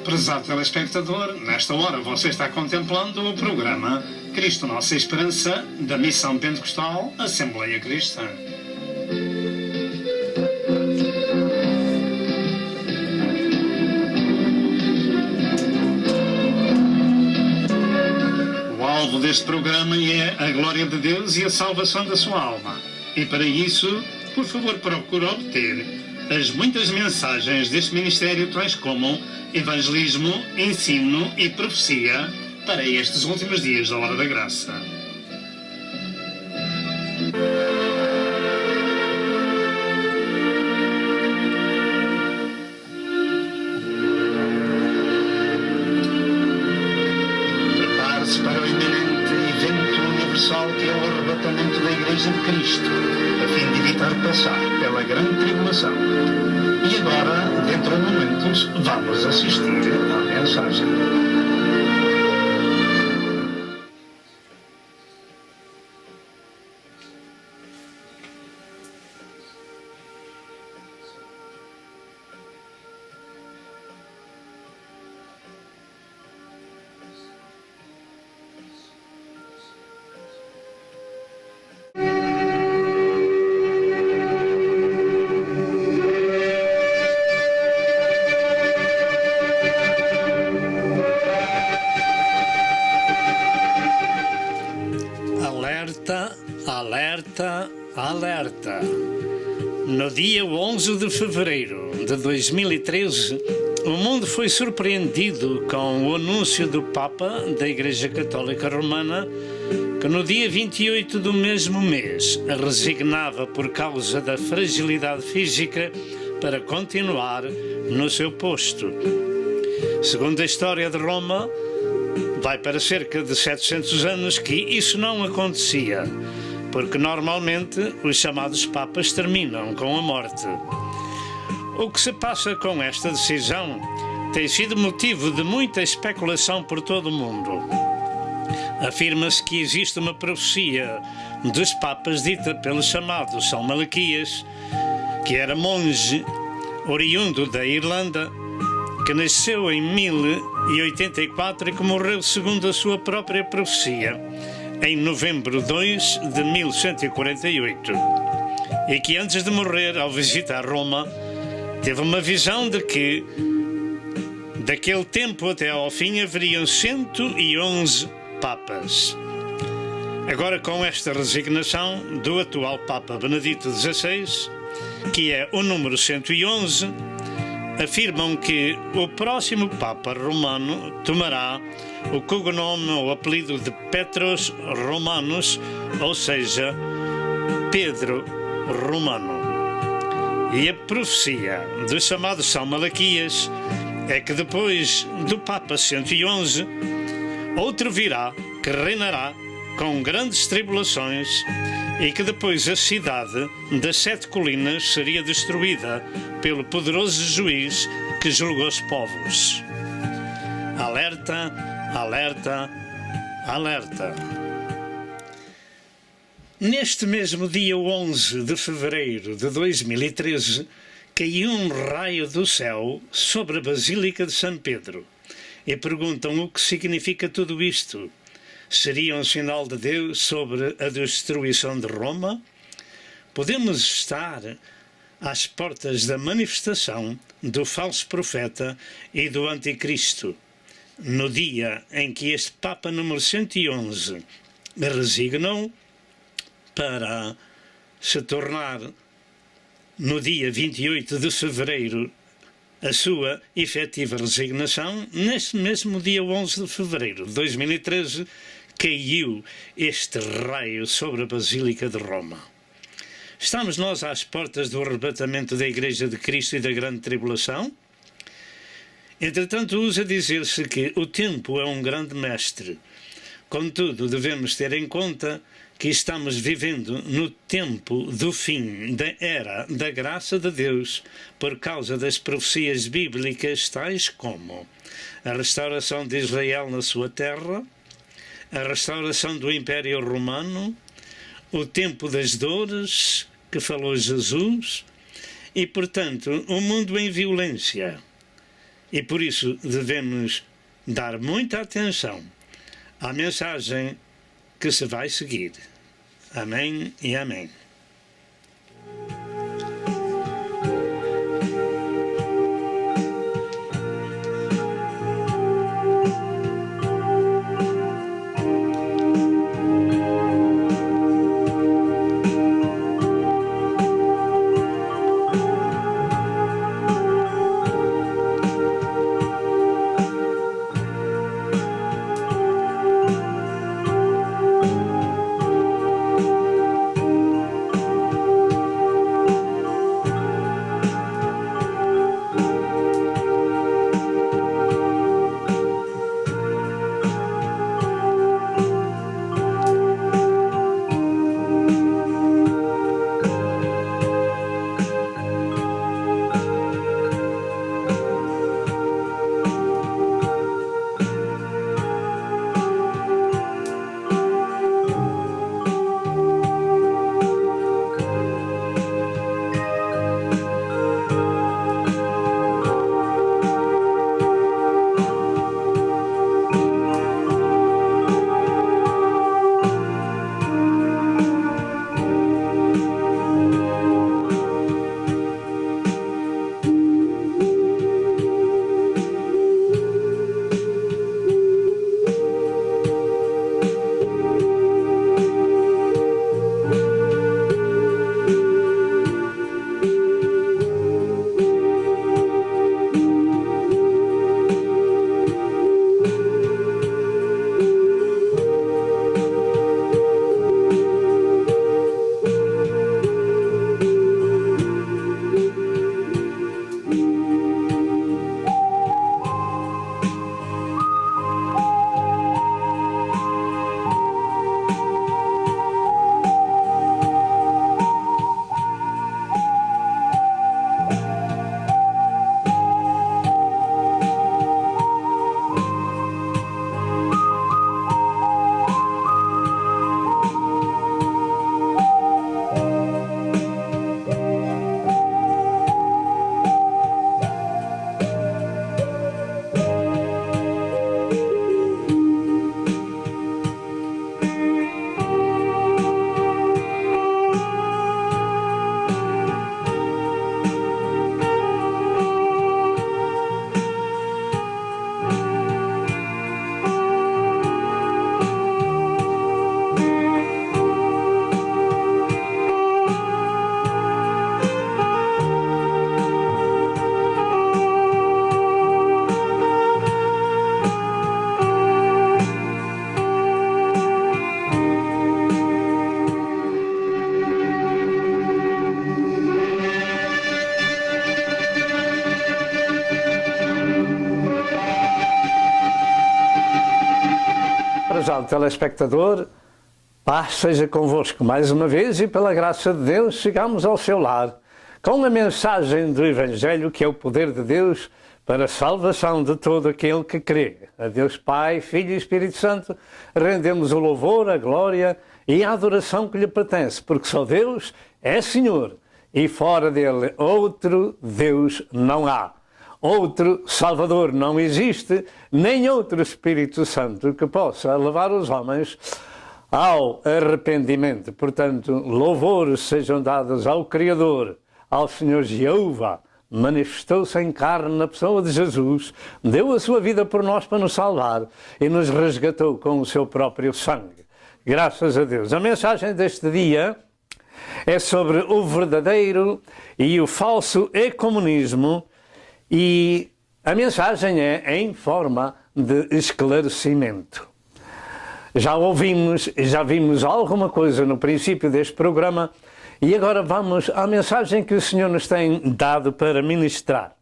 Prezado telespectador, nesta hora você está contemplando o programa Cristo Nossa Esperança, da Missão Pentecostal Assembleia Cristã. O alvo deste programa é a glória de Deus e a salvação da sua alma. E para isso, por favor, procure obter as muitas mensagens deste ministério, tais como evangelismo, ensino e profecia para estes últimos dias da Hora da Graça. Prepare-se para o iminente evento universal que é o arrebatamento da Igreja de Cristo, a fim de evitar passar pela grande tribulação. E agora, dentro de momentos, vamos assistir à mensagem. Alerta, alerta! No dia 11 de fevereiro de 2013, o mundo foi surpreendido com o anúncio do Papa da Igreja Católica Romana que no dia 28 do mesmo mês resignava por causa da fragilidade física para continuar no seu posto. Segundo a história de Roma, vai para cerca de 700 anos que isso não acontecia, porque normalmente os chamados papas terminam com a morte. O que se passa com esta decisão tem sido motivo de muita especulação por todo o mundo. Afirma-se que existe uma profecia dos papas dita pelo chamado São Malaquias, que era monge oriundo da Irlanda, que nasceu em 1084 e que morreu segundo a sua própria profecia, em novembro 2 de 1148, e que antes de morrer, ao visitar Roma, teve uma visão de que daquele tempo até ao fim haveriam 111 papas. Agora, com esta resignação do atual Papa Benedito XVI, que é o número 111, afirmam que o próximo Papa romano tomará o cognome ou apelido de Petros Romanus, ou seja, Pedro Romano. E a profecia do chamado São Malaquias é que depois do Papa 111, outro virá que reinará com grandes tribulações e que depois a cidade das 7 colinas seria destruída pelo poderoso juiz que julgou os povos. Alerta, alerta, alerta! Neste mesmo dia 11 de fevereiro de 2013, caiu um raio do céu sobre a Basílica de São Pedro. E perguntam o que significa tudo isto. Seria um sinal de Deus sobre a destruição de Roma? Podemos estar às portas da manifestação do falso profeta e do anticristo, no dia em que este Papa número 111 resignou para se tornar, no dia 28 de fevereiro, a sua efetiva resignação. Neste mesmo dia 11 de fevereiro de 2013, caiu este raio sobre a Basílica de Roma. Estamos nós às portas do arrebatamento da Igreja de Cristo e da Grande Tribulação? Entretanto, usa dizer-se que o tempo é um grande mestre. Contudo, devemos ter em conta que estamos vivendo no tempo do fim da era da graça de Deus por causa das profecias bíblicas tais como a restauração de Israel na sua terra, a restauração do Império Romano, o tempo das dores que falou Jesus e, portanto, o mundo em violência. E por isso devemos dar muita atenção à mensagem que se vai seguir. Amém e amém. Prezado telespectador, paz seja convosco mais uma vez e pela graça de Deus chegamos ao seu lar com a mensagem do Evangelho, que é o poder de Deus para a salvação de todo aquele que crê. A Deus Pai, Filho e Espírito Santo rendemos o louvor, a glória e a adoração que lhe pertence, porque só Deus é Senhor e fora dele outro Deus não há. Outro Salvador não existe, nem outro Espírito Santo que possa levar os homens ao arrependimento. Portanto, louvores sejam dados ao Criador, ao Senhor Jeová. Manifestou-se em carne na pessoa de Jesus, deu a sua vida por nós para nos salvar e nos resgatou com o seu próprio sangue. Graças a Deus. A mensagem deste dia é sobre o verdadeiro e o falso ecumenismo. E a mensagem é em forma de esclarecimento. Já ouvimos, já vimos alguma coisa no princípio deste programa e agora vamos à mensagem que o Senhor nos tem dado para ministrar.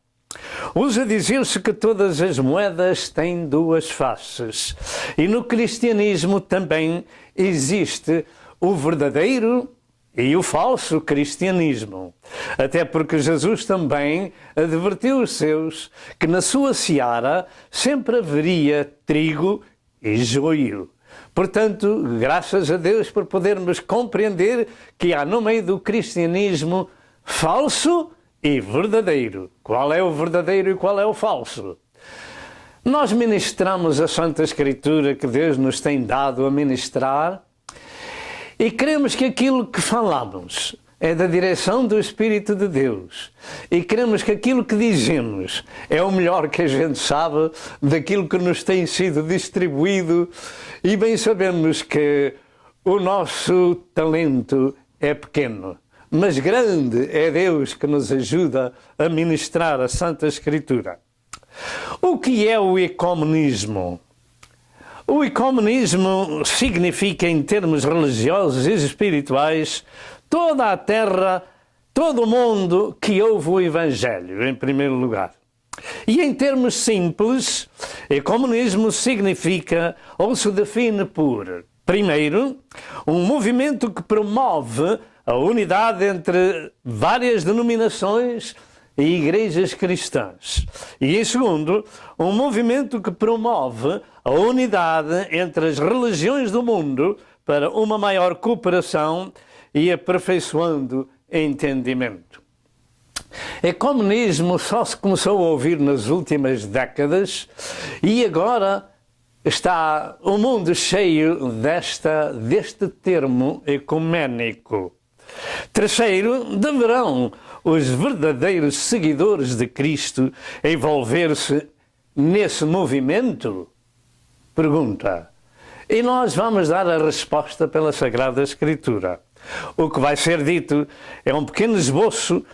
Usa dizer-se que todas as moedas têm duas faces e no cristianismo também existe o verdadeiro e o falso cristianismo. Até porque Jesus também advertiu os seus que na sua seara sempre haveria trigo e joio. Portanto, graças a Deus por podermos compreender que há no meio do cristianismo falso e verdadeiro. Qual é o verdadeiro e qual é o falso? Nós ministramos a Santa Escritura que Deus nos tem dado a ministrar e queremos que aquilo que falamos é da direção do Espírito de Deus e queremos que aquilo que dizemos é o melhor que a gente sabe daquilo que nos tem sido distribuído, e bem sabemos que o nosso talento é pequeno, mas grande é Deus que nos ajuda a ministrar a Santa Escritura. O que é o ecumenismo? O ecumenismo significa, em termos religiosos e espirituais, toda a terra, todo o mundo que ouve o Evangelho, em primeiro lugar. E em termos simples, ecumenismo significa, ou se define por, primeiro, um movimento que promove a unidade entre várias denominações e igrejas cristãs. E em segundo, um movimento que promove a unidade entre as religiões do mundo para uma maior cooperação e aperfeiçoando entendimento. Ecumenismo só se começou a ouvir nas últimas décadas e agora está o mundo cheio deste termo ecuménico. Terceiro, deverão os verdadeiros seguidores de Cristo envolver-se nesse movimento? Pergunta. E nós vamos dar a resposta pela Sagrada Escritura. O que vai ser dito é um pequeno esboço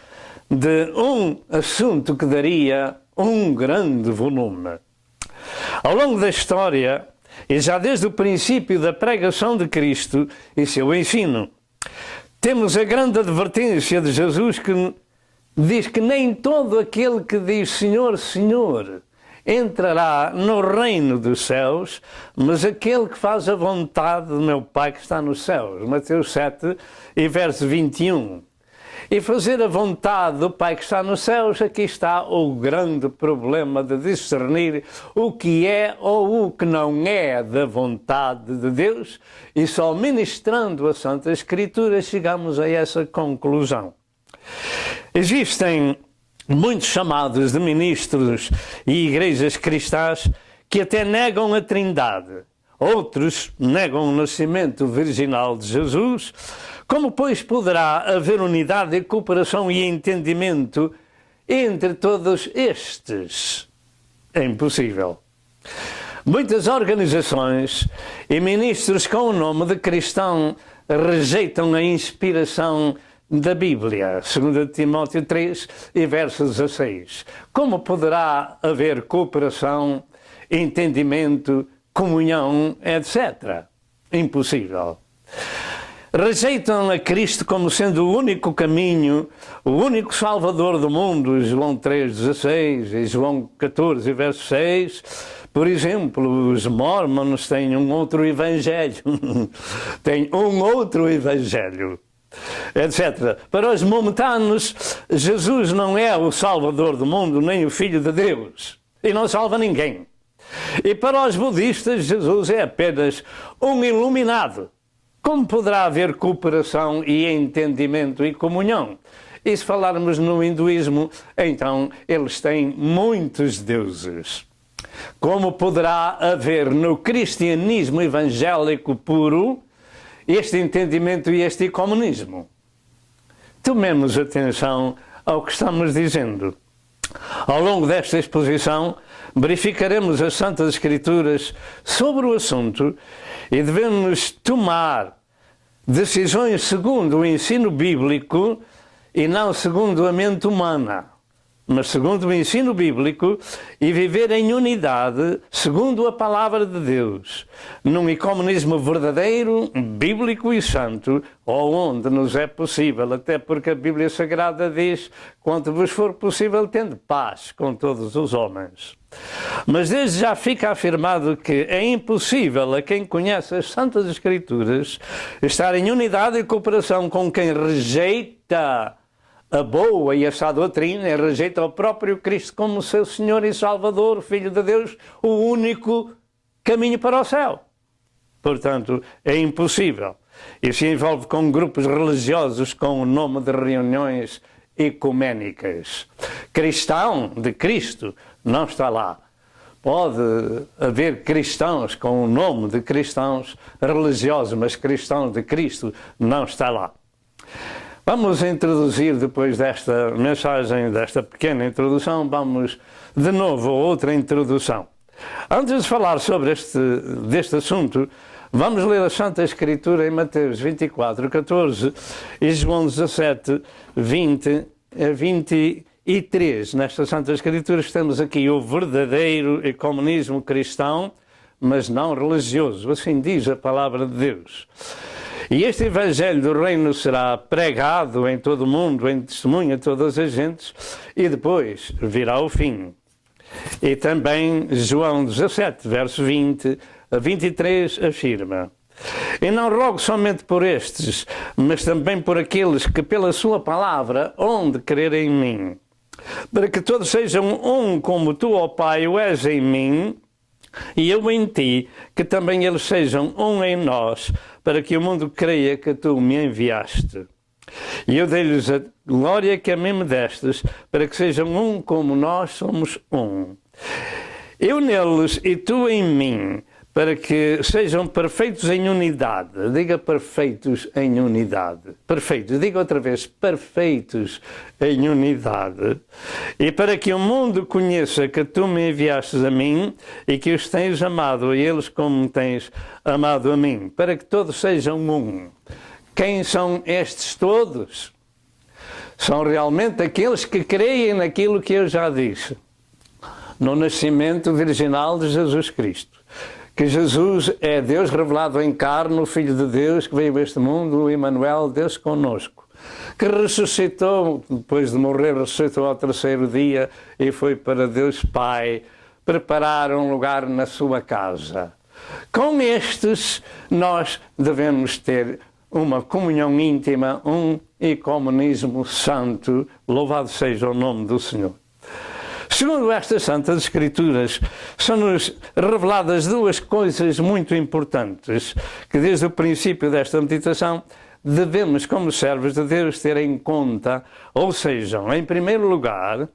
de um assunto que daria um grande volume. Ao longo da história, e já desde o princípio da pregação de Cristo e seu ensino, temos a grande advertência de Jesus que diz que nem todo aquele que diz Senhor, Senhor, entrará no reino dos céus, mas aquele que faz a vontade do meu Pai que está nos céus. Mateus 7 e verso 21. E fazer a vontade do Pai que está nos céus, aqui está o grande problema de discernir o que é ou o que não é da vontade de Deus, e só ministrando a Santa Escritura chegamos a essa conclusão. Existem muitos chamados de ministros e igrejas cristãs que até negam a Trindade. Outros negam o nascimento virginal de Jesus. Como, pois, poderá haver unidade e cooperação e entendimento entre todos estes? É impossível. Muitas organizações e ministros com o nome de cristão rejeitam a inspiração da Bíblia, 2 Timóteo 3 e verso 16. Como poderá haver cooperação, entendimento, comunhão, etc.? Impossível. Rejeitam a Cristo como sendo o único caminho, o único Salvador do mundo, João 3,16 e João 14, verso 6. Por exemplo, os mormons têm um outro evangelho, têm um outro evangelho, etc. Para os momentanos, Jesus não é o Salvador do mundo, nem o Filho de Deus, e não salva ninguém. E para os budistas, Jesus é apenas um iluminado. Como poderá haver cooperação e entendimento e comunhão? E se falarmos no hinduísmo, então eles têm muitos deuses. Como poderá haver no cristianismo evangélico puro este entendimento e este ecumenismo? Tomemos atenção ao que estamos dizendo. Ao longo desta exposição, verificaremos as Santas Escrituras sobre o assunto e devemos tomar decisões segundo o ensino bíblico e não segundo a mente humana, mas segundo o ensino bíblico, e viver em unidade segundo a palavra de Deus, num ecumenismo verdadeiro, bíblico e santo, onde nos é possível, até porque a Bíblia Sagrada diz: quanto vos for possível, tende paz com todos os homens. Mas desde já fica afirmado que é impossível a quem conhece as Santas Escrituras estar em unidade e cooperação com quem rejeita a boa e a sã doutrina, e rejeita o próprio Cristo como seu Senhor e Salvador, Filho de Deus, o único caminho para o céu. Portanto, é impossível. E se envolve com grupos religiosos com o nome de reuniões ecuménicas. Cristão de Cristo não está lá. Pode haver cristãos com o nome de cristãos religiosos, mas cristãos de Cristo não está lá. Vamos introduzir, depois desta mensagem, desta pequena introdução, vamos de novo a outra introdução. Antes de falar sobre deste assunto, vamos ler a Santa Escritura em Mateus 24, 14 e João 17, 20 a 23. Nestas Santas Escrituras temos aqui o verdadeiro ecumenismo cristão, mas não religioso. Assim diz a palavra de Deus. E este Evangelho do Reino será pregado em todo o mundo, em testemunho a todas as gentes, e depois virá o fim. E também João 17, verso 20 a 23, afirma: E não rogo somente por estes, mas também por aqueles que pela sua palavra hão de crer em mim, para que todos sejam um como tu, ó Pai, o és em mim, e eu em ti, que também eles sejam um em nós, para que o mundo creia que tu me enviaste. E eu dei-lhes a glória que a mim me destes, para que sejam um como nós somos um. Eu neles e tu em mim, para que sejam perfeitos em unidade. Diga perfeitos em unidade. Perfeitos. Diga outra vez, perfeitos em unidade. E para que o mundo conheça que tu me enviastes a mim e que os tens amado a eles como tens amado a mim. Para que todos sejam um. Quem são estes todos? São realmente aqueles que creem naquilo que eu já disse. No nascimento virginal de Jesus Cristo. Que Jesus é Deus revelado em carne, o Filho de Deus que veio a este mundo, o Emmanuel, Deus conosco. Que ressuscitou, depois de morrer, ressuscitou ao terceiro dia e foi para Deus Pai preparar um lugar na sua casa. Com estes nós devemos ter uma comunhão íntima, um ecumenismo santo, louvado seja o nome do Senhor. Segundo estas Santas Escrituras, são-nos reveladas duas coisas muito importantes, que desde o princípio desta meditação devemos, como servos de Deus, ter em conta, ou seja, em primeiro lugar,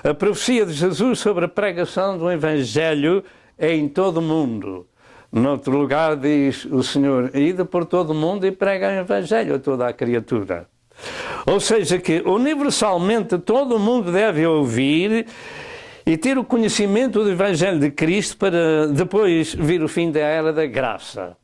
a profecia de Jesus sobre a pregação do Evangelho em todo o mundo. Noutro lugar diz o Senhor: ide por todo o mundo e prega o Evangelho a toda a criatura. Ou seja, que universalmente todo o mundo deve ouvir e ter o conhecimento do Evangelho de Cristo para depois vir o fim da era da graça.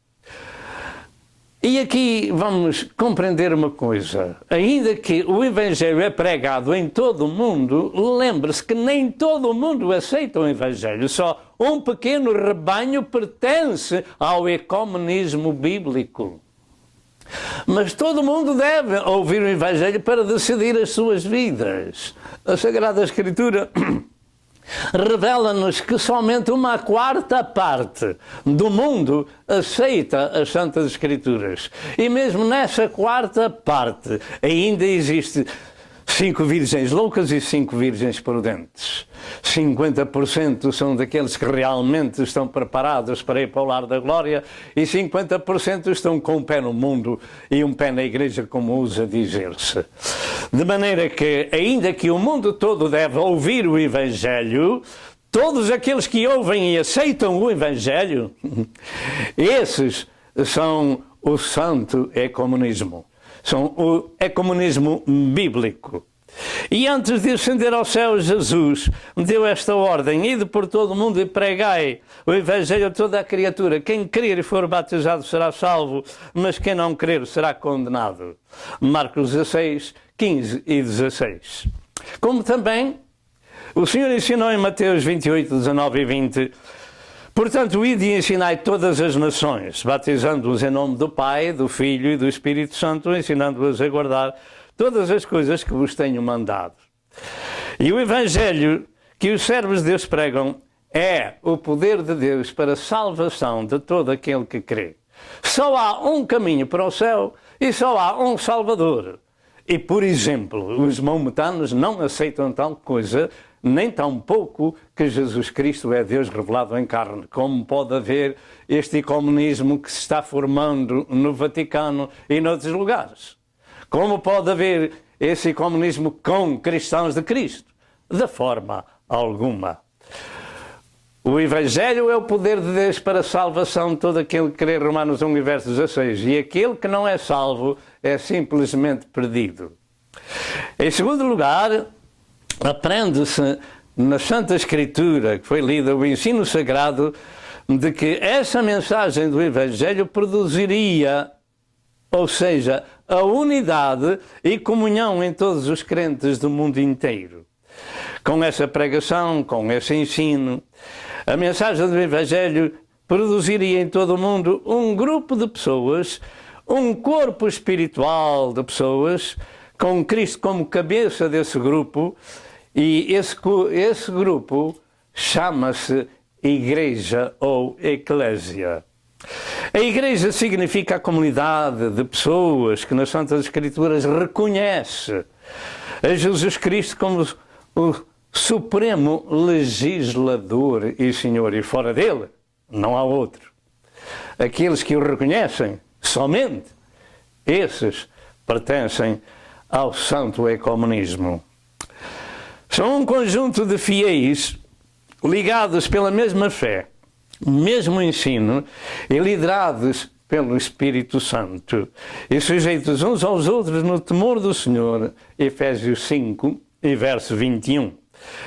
E aqui vamos compreender uma coisa. Ainda que o Evangelho é pregado em todo o mundo, lembre-se que nem todo o mundo aceita o Evangelho. Só um pequeno rebanho pertence ao ecumenismo bíblico. Mas todo mundo deve ouvir o Evangelho para decidir as suas vidas. A Sagrada Escritura revela-nos que somente uma quarta parte do mundo aceita as Santas Escrituras. E mesmo nessa quarta parte ainda existe 5 virgens loucas e 5 virgens prudentes. 50% são daqueles que realmente estão preparados para ir para o lar da glória e 50% estão com um pé no mundo e um pé na igreja, como usa dizer-se. De maneira que, ainda que o mundo todo deve ouvir o Evangelho, todos aqueles que ouvem e aceitam o Evangelho, esses são o santo ecumenismo. São o ecumenismo bíblico. E antes de ascender ao céu, Jesus deu esta ordem: ide por todo o mundo e pregai o Evangelho a toda a criatura. Quem crer e for batizado será salvo, mas quem não crer será condenado. Marcos 16, 15 e 16. Como também o Senhor ensinou em Mateus 28, 19 e 20: portanto, ide e ensinai todas as nações, batizando-os em nome do Pai, do Filho e do Espírito Santo, ensinando-os a guardar todas as coisas que vos tenho mandado. E o Evangelho que os servos de Deus pregam é o poder de Deus para a salvação de todo aquele que crê. Só há um caminho para o céu e só há um Salvador. E, por exemplo, os maometanos não aceitam tal coisa, nem tão pouco que Jesus Cristo é Deus revelado em carne. Como pode haver este ecumenismo que se está formando no Vaticano e noutros lugares? Como pode haver esse ecumenismo com cristãos de Cristo? De forma alguma. O Evangelho é o poder de Deus para a salvação de todo aquele que crê, Romanos 1, verso 16. E aquele que não é salvo é simplesmente perdido. Em segundo lugar, aprende-se na Santa Escritura, que foi lida, o ensino sagrado, de que essa mensagem do Evangelho produziria, ou seja, a unidade e comunhão em todos os crentes do mundo inteiro. Com essa pregação, com esse ensino, a mensagem do Evangelho produziria em todo o mundo um grupo de pessoas, um corpo espiritual de pessoas, com Cristo como cabeça desse grupo, e esse grupo chama-se Igreja ou Eclésia. A Igreja significa a comunidade de pessoas que nas Santas Escrituras reconhece a Jesus Cristo como o supremo legislador e Senhor, e fora dele não há outro. Aqueles que o reconhecem, somente esses pertencem ao santo ecumenismo. São um conjunto de fiéis ligados pela mesma fé, mesmo ensino e liderados pelo Espírito Santo e sujeitos uns aos outros no temor do Senhor, Efésios 5 e verso 21.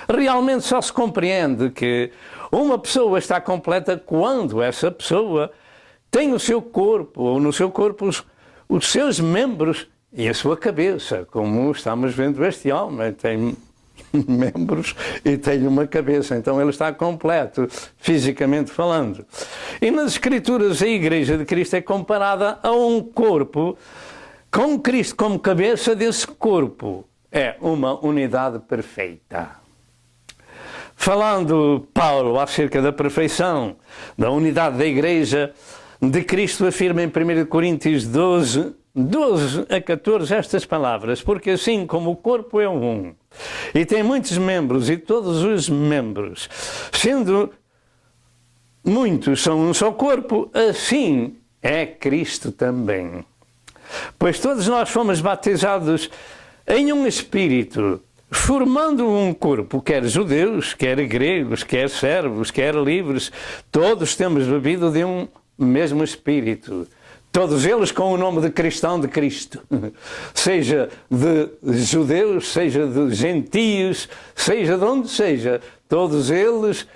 Realmente só se compreende que uma pessoa está completa quando essa pessoa tem o seu corpo, ou no seu corpo os seus membros e a sua cabeça, como estamos vendo este homem, tem membros e tem uma cabeça, então ele está completo, fisicamente falando. E nas Escrituras a Igreja de Cristo é comparada a um corpo, com Cristo como cabeça desse corpo. É uma unidade perfeita. Falando Paulo acerca da perfeição, da unidade da Igreja de Cristo, afirma em 1 Coríntios 12 a 14 estas palavras: porque assim como o corpo é um, e tem muitos membros, e todos os membros, sendo muitos, são um só corpo, assim é Cristo também. Pois todos nós fomos batizados em um Espírito, formando um corpo, quer judeus, quer gregos, quer servos, quer livres, todos temos bebido de um mesmo Espírito. Todos eles com o nome de cristão de Cristo, seja de judeus, seja de gentios, seja de onde seja, todos eles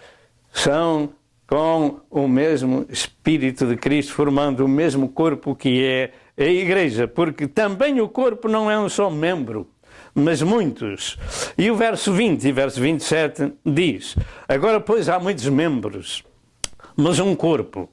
são com o mesmo Espírito de Cristo, formando o mesmo corpo que é a Igreja, porque também o corpo não é um só membro, mas muitos. E o verso 20 e verso 27 diz: agora, pois, há muitos membros, mas um corpo.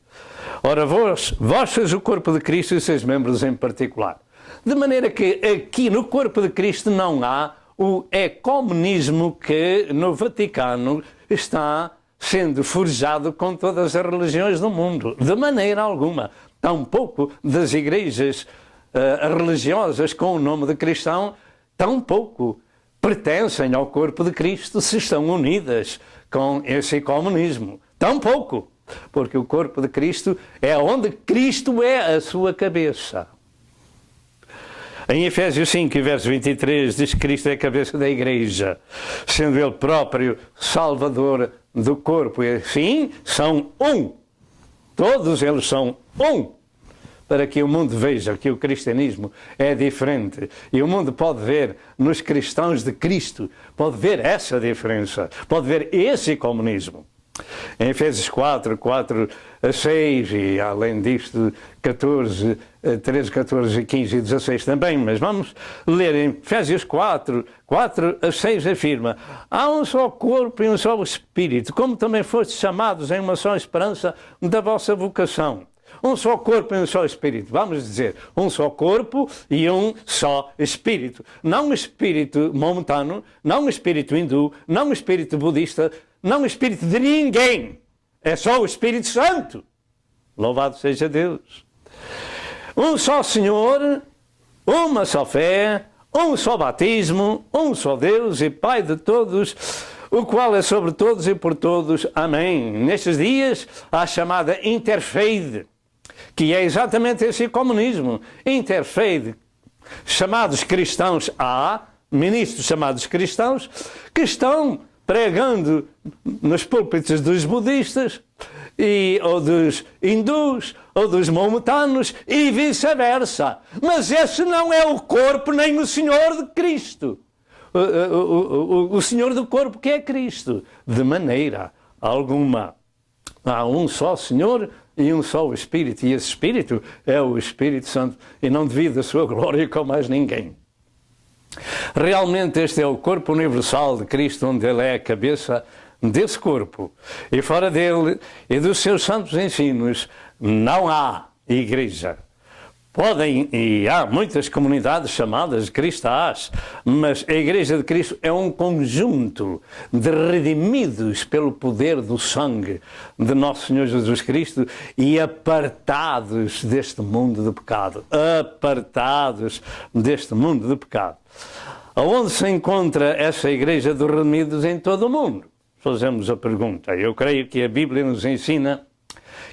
Ora, vós sois o corpo de Cristo e os seus membros em particular. De maneira que aqui no corpo de Cristo não há o ecumenismo que no Vaticano está sendo forjado com todas as religiões do mundo. De maneira alguma. Tampouco das igrejas religiosas com o nome de cristão, tampouco pertencem ao corpo de Cristo se estão unidas com esse ecumenismo. Tampouco. Porque o corpo de Cristo é onde Cristo é a sua cabeça. Em Efésios 5, verso 23, diz que Cristo é a cabeça da Igreja, sendo Ele próprio Salvador do corpo. E assim são um. Todos eles são um. Para que o mundo veja que o cristianismo é diferente. E o mundo pode ver nos cristãos de Cristo, pode ver essa diferença, pode ver esse ecumenismo. Em Efésios 4 a 6 e além disto 13, 14, 15 e 16 também, mas vamos ler em Efésios 4 a 6 afirma: há um só corpo e um só Espírito, como também fostes chamados em uma só esperança da vossa vocação. Um só corpo e um só Espírito. Vamos dizer, um só corpo e um só Espírito. Não um espírito momentâneo, não um espírito hindu, não um espírito budista, não o Espírito de ninguém, é só o Espírito Santo. Louvado seja Deus. Um só Senhor, uma só fé, um só batismo, um só Deus e Pai de todos, o qual é sobre todos e por todos. Amém. Nestes dias, há a chamada interfaith, que é exatamente esse ecumenismo. Interfaith, chamados cristãos há, ministros chamados cristãos, que estão pregando nos púlpitos dos budistas, ou dos hindus, ou dos maometanos, e vice-versa. Mas esse não é o corpo nem o Senhor de Cristo. O Senhor do corpo que é Cristo, de maneira alguma. Há um só Senhor e um só Espírito, e esse Espírito é o Espírito Santo, e não divide a sua glória com mais ninguém. Realmente este é o corpo universal de Cristo, onde Ele é a cabeça desse corpo. E fora dele e dos seus santos ensinos não há igreja. Podem, e há muitas comunidades chamadas cristãs, mas a Igreja de Cristo é um conjunto de redimidos pelo poder do sangue de Nosso Senhor Jesus Cristo e apartados deste mundo de pecado. Apartados deste mundo de pecado. Aonde se encontra essa Igreja dos redimidos em todo o mundo? Fazemos a pergunta. Eu creio que a Bíblia nos ensina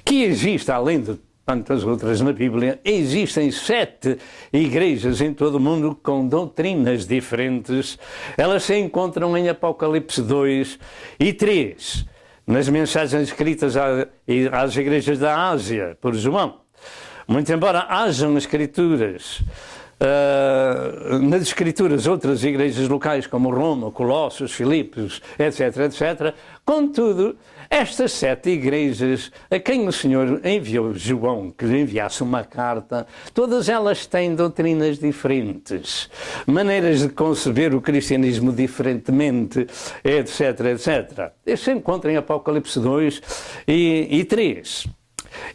que existe, além de tantas outras na Bíblia, existem 7 igrejas em todo o mundo com doutrinas diferentes. Elas se encontram em Apocalipse 2 e 3, nas mensagens escritas às igrejas da Ásia, por João. Muito embora hajam escrituras, nas escrituras outras igrejas locais como Roma, Colossos, Filipos, etc, etc, contudo, estas 7 igrejas a quem o Senhor enviou João que lhe enviasse uma carta, todas elas têm doutrinas diferentes, maneiras de conceber o cristianismo diferentemente, etc, etc. Isso se encontra em Apocalipse 2 e 3.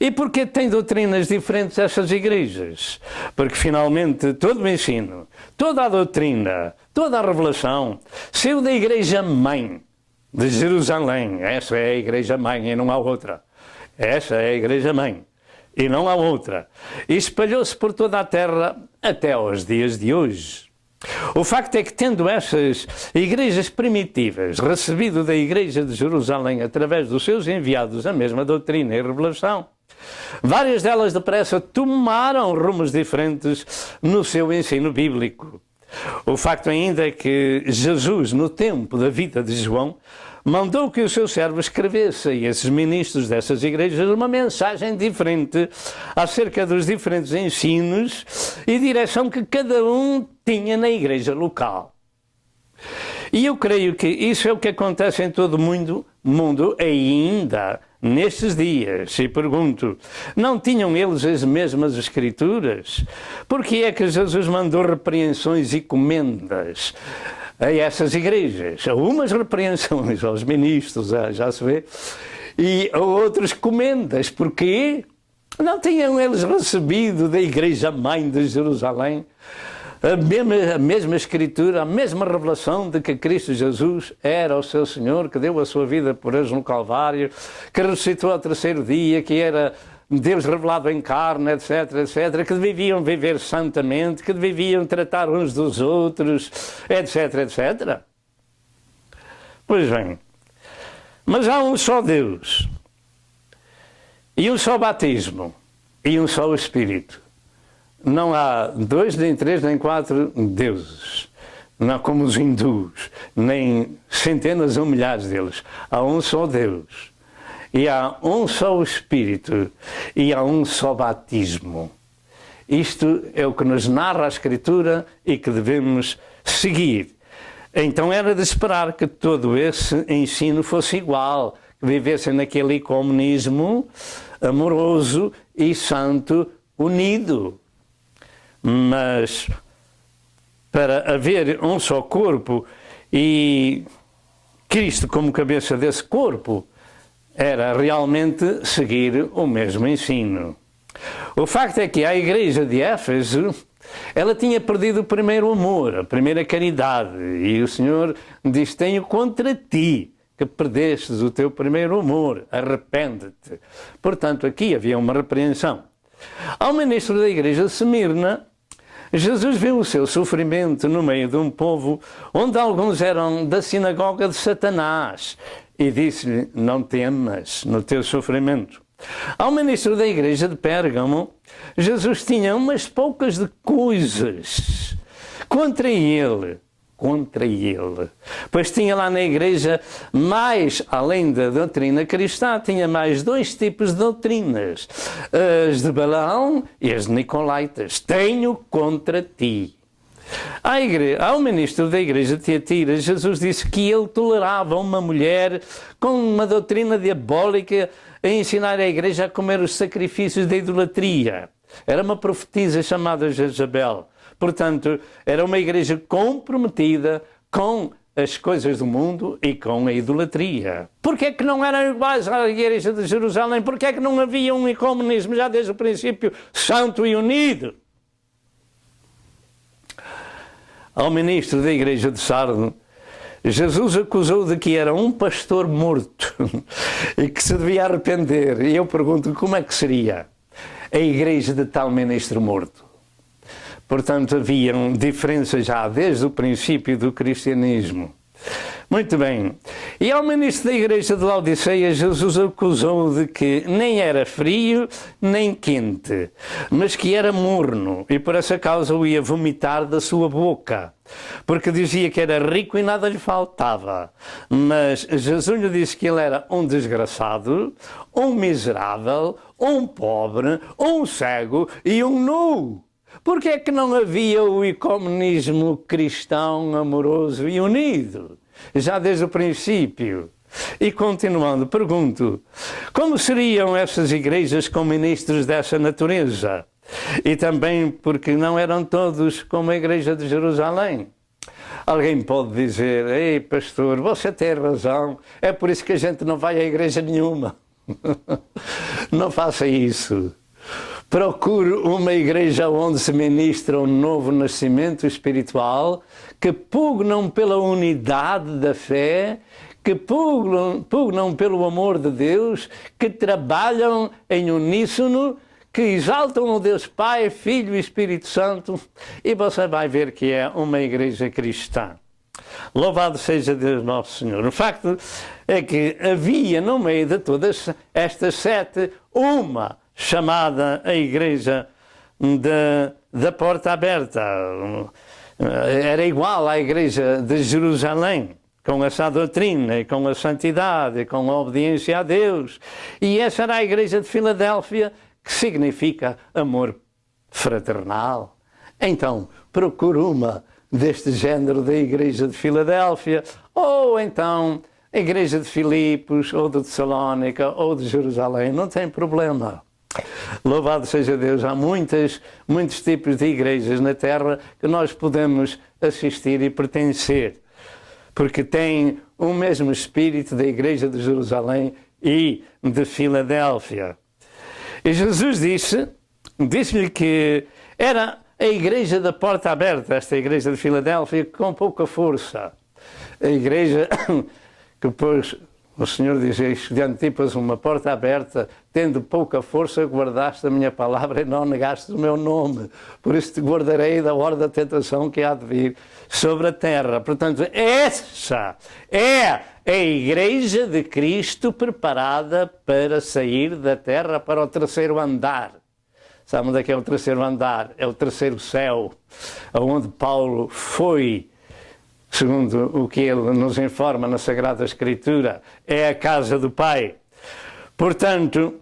E porquê tem doutrinas diferentes essas igrejas? Porque finalmente todo o ensino, toda a doutrina, toda a revelação saiu da igreja mãe de Jerusalém. Essa é a igreja mãe e não há outra. Essa é a igreja mãe e não há outra. E espalhou-se por toda a terra até aos dias de hoje. O facto é que, tendo essas igrejas primitivas recebido da igreja de Jerusalém através dos seus enviados a mesma doutrina e revelação, várias delas depressa tomaram rumos diferentes no seu ensino bíblico. O facto ainda é que Jesus, no tempo da vida de João, mandou que o seu servo escrevesse a esses ministros dessas igrejas uma mensagem diferente acerca dos diferentes ensinos e direção que cada um tinha na igreja local. E eu creio que isso é o que acontece em todo o mundo ainda nestes dias. E pergunto, não tinham eles as mesmas escrituras? Por que é que Jesus mandou repreensões e comendas a essas igrejas? A umas repreensões aos ministros, já se vê, e a outros comendas. Porquê? Não tinham eles recebido da igreja mãe de Jerusalém a mesma escritura, a mesma revelação de que Cristo Jesus era o seu Senhor, que deu a sua vida por eles no Calvário, que ressuscitou ao terceiro dia, que era Deus revelado em carne, etc, etc, que deviam viver santamente, que deviam tratar uns dos outros, etc, etc. Pois bem, mas há um só Deus, e um só batismo, e um só Espírito. Não há 2, nem 3, nem 4 deuses, não como os hindus, nem centenas ou milhares deles. Há um só Deus, e há um só Espírito, e há um só batismo. Isto é o que nos narra a Escritura e que devemos seguir. Então era de esperar que todo esse ensino fosse igual, que vivessem naquele ecumenismo amoroso e santo, unido. Mas para haver um só corpo e Cristo como cabeça desse corpo, era realmente seguir o mesmo ensino. O facto é que a igreja de Éfeso, ela tinha perdido o primeiro amor, a primeira caridade, e o Senhor diz: tenho contra ti que perdestes o teu primeiro amor, arrepende-te. Portanto, aqui havia uma repreensão. Ao ministro da igreja de Semirna, Jesus viu o seu sofrimento no meio de um povo onde alguns eram da sinagoga de Satanás e disse-lhe: não temas no teu sofrimento. Ao ministro da igreja de Pérgamo, Jesus tinha umas poucas de coisas contra ele, contra ele. Pois tinha lá na igreja, mais além da doutrina cristã, tinha mais dois tipos de doutrinas, as de Balaão e as de Nicolaítas. Tenho contra ti. Ao ministro da igreja de Tiatira, Jesus disse que ele tolerava uma mulher com uma doutrina diabólica a ensinar a igreja a comer os sacrifícios da idolatria. Era uma profetisa chamada Jezabel. Portanto, era uma igreja comprometida com as coisas do mundo e com a idolatria. Porquê é que não eram iguais à igreja de Jerusalém? Porquê é que não havia um ecumenismo já desde o princípio santo e unido? Ao ministro da igreja de Sardo, Jesus acusou de que era um pastor morto e que se devia arrepender. E eu pergunto, como é que seria a igreja de tal ministro morto? Portanto, haviam diferenças já desde o princípio do cristianismo. Muito bem. E ao ministro da igreja de Laodiceia, Jesus acusou de que nem era frio nem quente, mas que era morno, e por essa causa o ia vomitar da sua boca, porque dizia que era rico e nada lhe faltava. Mas Jesus lhe disse que ele era um desgraçado, um miserável, um pobre, um cego e um nu. Porque é que não havia o ecumenismo cristão amoroso e unido? Já desde o princípio. E continuando, pergunto, como seriam essas igrejas com ministros dessa natureza? E também porque não eram todos como a igreja de Jerusalém. Alguém pode dizer, ei pastor, você tem razão, é por isso que a gente não vai a igreja nenhuma. Não faça isso. Procure uma igreja onde se ministra um novo nascimento espiritual, que pugnam pela unidade da fé, que pugnam pelo amor de Deus, que trabalham em uníssono, que exaltam o Deus Pai, Filho e Espírito Santo, e você vai ver que é uma igreja cristã. Louvado seja Deus Nosso Senhor. O facto é que havia no meio de todas estas sete uma chamada a igreja da porta aberta. Era igual à igreja de Jerusalém, com essa doutrina, e com a santidade, e com a obediência a Deus. E essa era a igreja de Filadélfia, que significa amor fraternal. Então, procure uma deste género da igreja de Filadélfia, ou então a igreja de Filipos, ou de Tessalónica, ou de Jerusalém, não tem problema. Louvado seja Deus, há muitos tipos de igrejas na Terra que nós podemos assistir e pertencer, porque tem o mesmo espírito da igreja de Jerusalém e de Filadélfia. E Jesus disse-lhe que era a igreja da porta aberta, esta igreja de Filadélfia, com pouca força. A igreja que depois o Senhor diz, de Antipas, uma porta aberta, tendo pouca força, guardaste a minha palavra e não negaste o meu nome. Por isso te guardarei da hora da tentação que há de vir sobre a terra. Portanto, essa é a igreja de Cristo preparada para sair da terra para o terceiro andar. Sabe onde é que é o terceiro andar? É o terceiro céu, onde Paulo foi. Segundo o que ele nos informa na Sagrada Escritura, é a casa do Pai. Portanto,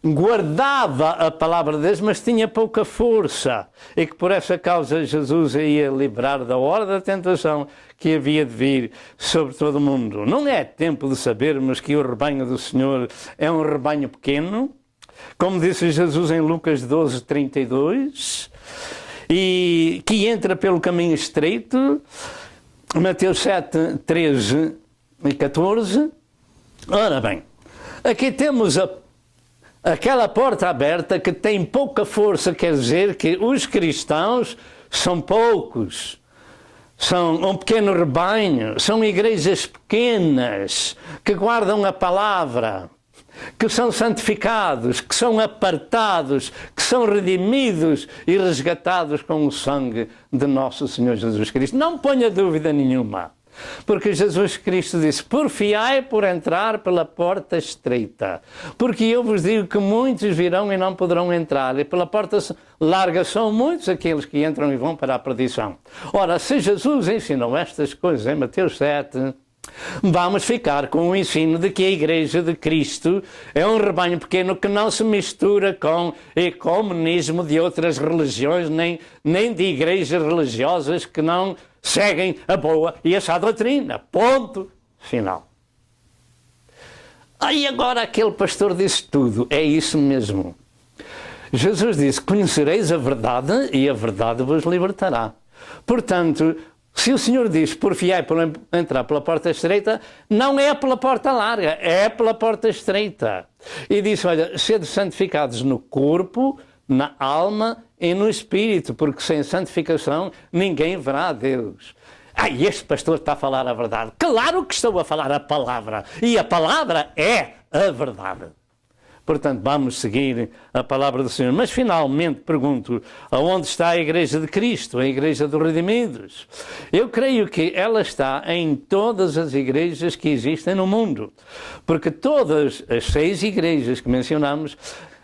guardava a palavra de Deus, mas tinha pouca força. E que por essa causa Jesus ia livrar da hora da tentação que havia de vir sobre todo o mundo. Não é tempo de sabermos que o rebanho do Senhor é um rebanho pequeno, como disse Jesus em Lucas 12:32, e que entra pelo caminho estreito, Mateus 7, 13 e 14. Ora bem, aqui temos aquela porta aberta que tem pouca força, quer dizer que os cristãos são poucos, são um pequeno rebanho, são igrejas pequenas que guardam a palavra, que são santificados, que são apartados, que são redimidos e resgatados com o sangue de nosso Senhor Jesus Cristo. Não ponha dúvida nenhuma. Porque Jesus Cristo disse: porfiai por entrar pela porta estreita, porque eu vos digo que muitos virão e não poderão entrar, e pela porta larga são muitos aqueles que entram e vão para a perdição. Ora, se Jesus ensinou estas coisas em Mateus 7, vamos ficar com o ensino de que a Igreja de Cristo é um rebanho pequeno que não se mistura com ecumenismo de outras religiões, nem de igrejas religiosas que não seguem a boa e a sã doutrina. Ponto final. Aí agora aquele pastor disse tudo. É isso mesmo. Jesus disse: conhecereis a verdade e a verdade vos libertará. Portanto, se o Senhor diz: porfiai por entrar pela porta estreita, não é pela porta larga, é pela porta estreita. E disse: olha, sede santificados no corpo, na alma e no espírito, porque sem santificação ninguém verá a Deus. Este pastor está a falar a verdade. Claro que estou a falar a palavra, e a palavra é a verdade. Portanto, vamos seguir a palavra do Senhor. Mas, finalmente, pergunto, aonde está a Igreja de Cristo, a Igreja dos Redimidos? Eu creio que ela está em todas as igrejas que existem no mundo. Porque todas as 6 igrejas que mencionamos,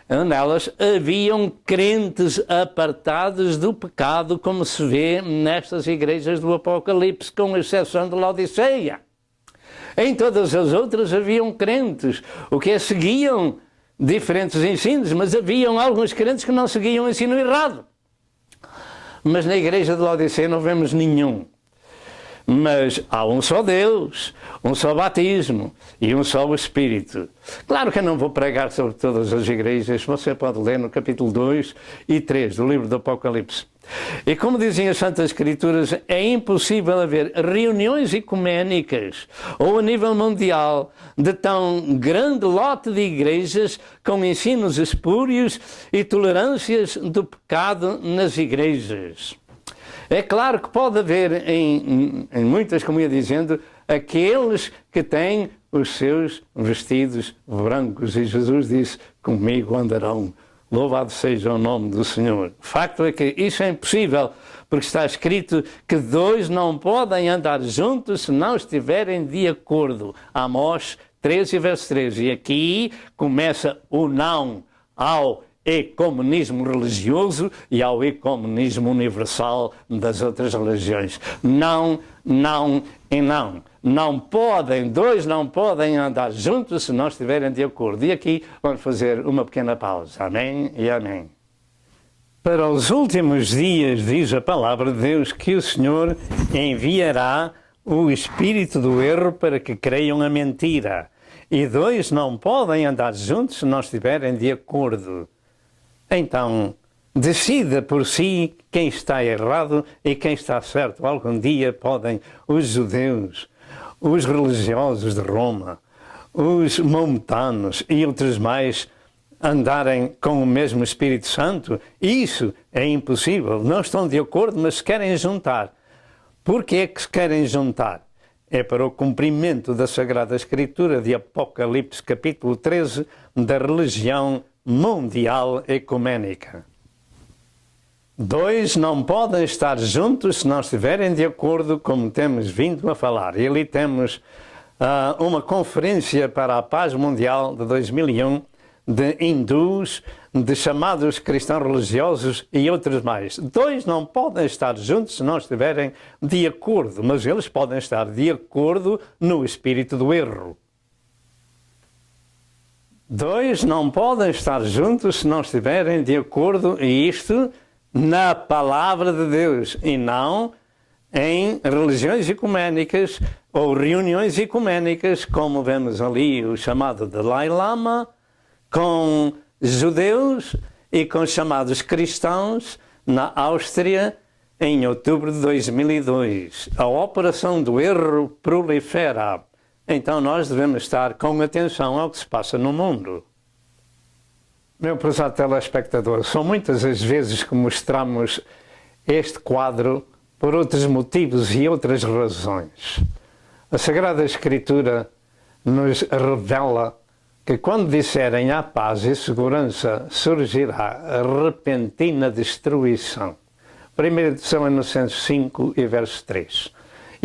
nelas haviam crentes apartados do pecado, como se vê nestas igrejas do Apocalipse, com exceção de Laodiceia. Em todas as outras haviam crentes, o que seguiam diferentes ensinos, mas haviam alguns crentes que não seguiam o ensino errado. Mas na igreja de Laodiceia não vemos nenhum. Mas há um só Deus, um só batismo e um só Espírito. Claro que eu não vou pregar sobre todas as igrejas, você pode ler no capítulo 2 e 3 do livro do Apocalipse. E como dizem as Santas Escrituras, é impossível haver reuniões ecuménicas ou a nível mundial de tão grande lote de igrejas com ensinos espúrios e tolerâncias do pecado nas igrejas. É claro que pode haver em muitas, como ia dizendo, aqueles que têm os seus vestidos brancos, e Jesus disse: comigo andarão. Louvado seja o nome do Senhor. O facto é que isso é impossível, porque está escrito que 2 não podem andar juntos se não estiverem de acordo. Amós 13, verso 13. E aqui começa o não ao ecumenismo religioso e ao ecumenismo universal das outras religiões. Não, não e não. Não podem, 2 não podem andar juntos se não estiverem de acordo. E aqui vamos fazer uma pequena pausa. Amém e amém. Para os últimos dias, diz a palavra de Deus, que o Senhor enviará o espírito do erro para que creiam a mentira. E 2 não podem andar juntos se não estiverem de acordo. Então, decida por si quem está errado e quem está certo. Algum dia podem os judeus, os religiosos de Roma, os maometanos e outros mais andarem com o mesmo Espírito Santo. Isso é impossível. Não estão de acordo, mas se querem juntar. Por que é que se querem juntar? É para o cumprimento da Sagrada Escritura de Apocalipse, capítulo 13, da religião mundial ecuménica. 2 não podem estar juntos se não estiverem de acordo, como temos vindo a falar. E ali temos uma conferência para a paz mundial de 2001 de hindus, de chamados cristãos religiosos e outros mais. 2 não podem estar juntos se não estiverem de acordo, mas eles podem estar de acordo no espírito do erro. 2 não podem estar juntos se não estiverem de acordo, e isto na palavra de Deus, e não em religiões ecuménicas ou reuniões ecuménicas, como vemos ali o chamado Dalai Lama, com judeus e com chamados cristãos na Áustria em outubro de 2002. A operação do erro prolifera. Então nós devemos estar com atenção ao que se passa no mundo. Meu prezado telespectador, são muitas as vezes que mostramos este quadro por outros motivos e outras razões. A Sagrada Escritura nos revela que quando disserem há paz e segurança, surgirá a repentina destruição. 1 Tessalonicenses 5 e verso 3.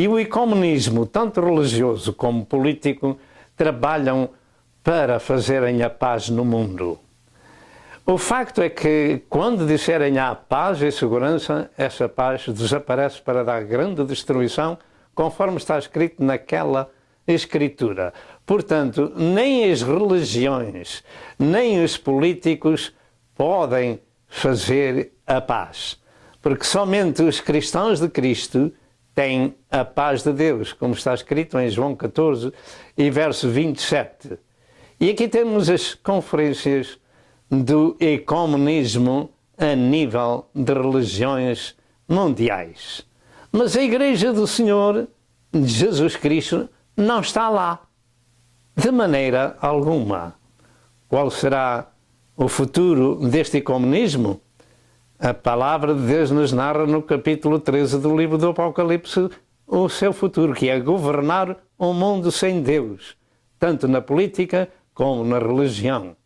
E o ecumenismo, tanto religioso como político, trabalham para fazerem a paz no mundo. O facto é que, quando disserem há paz e segurança, essa paz desaparece para dar grande destruição, conforme está escrito naquela Escritura. Portanto, nem as religiões, nem os políticos podem fazer a paz, porque somente os cristãos de Cristo têm a paz de Deus, como está escrito em João 14 e verso 27. E aqui temos as conferências do ecumenismo a nível de religiões mundiais. Mas a Igreja do Senhor Jesus Cristo não está lá, de maneira alguma. Qual será o futuro deste ecumenismo? A palavra de Deus nos narra no capítulo 13 do livro do Apocalipse o seu futuro, que é governar um mundo sem Deus, tanto na política como na religião.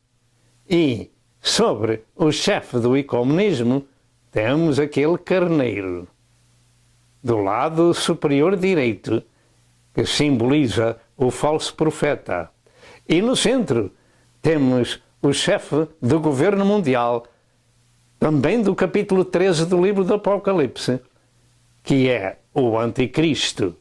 E sobre o chefe do ecumenismo temos aquele carneiro, do lado superior direito, que simboliza o falso profeta. E no centro temos o chefe do governo mundial, também do capítulo 13 do livro do Apocalipse, que é o anticristo.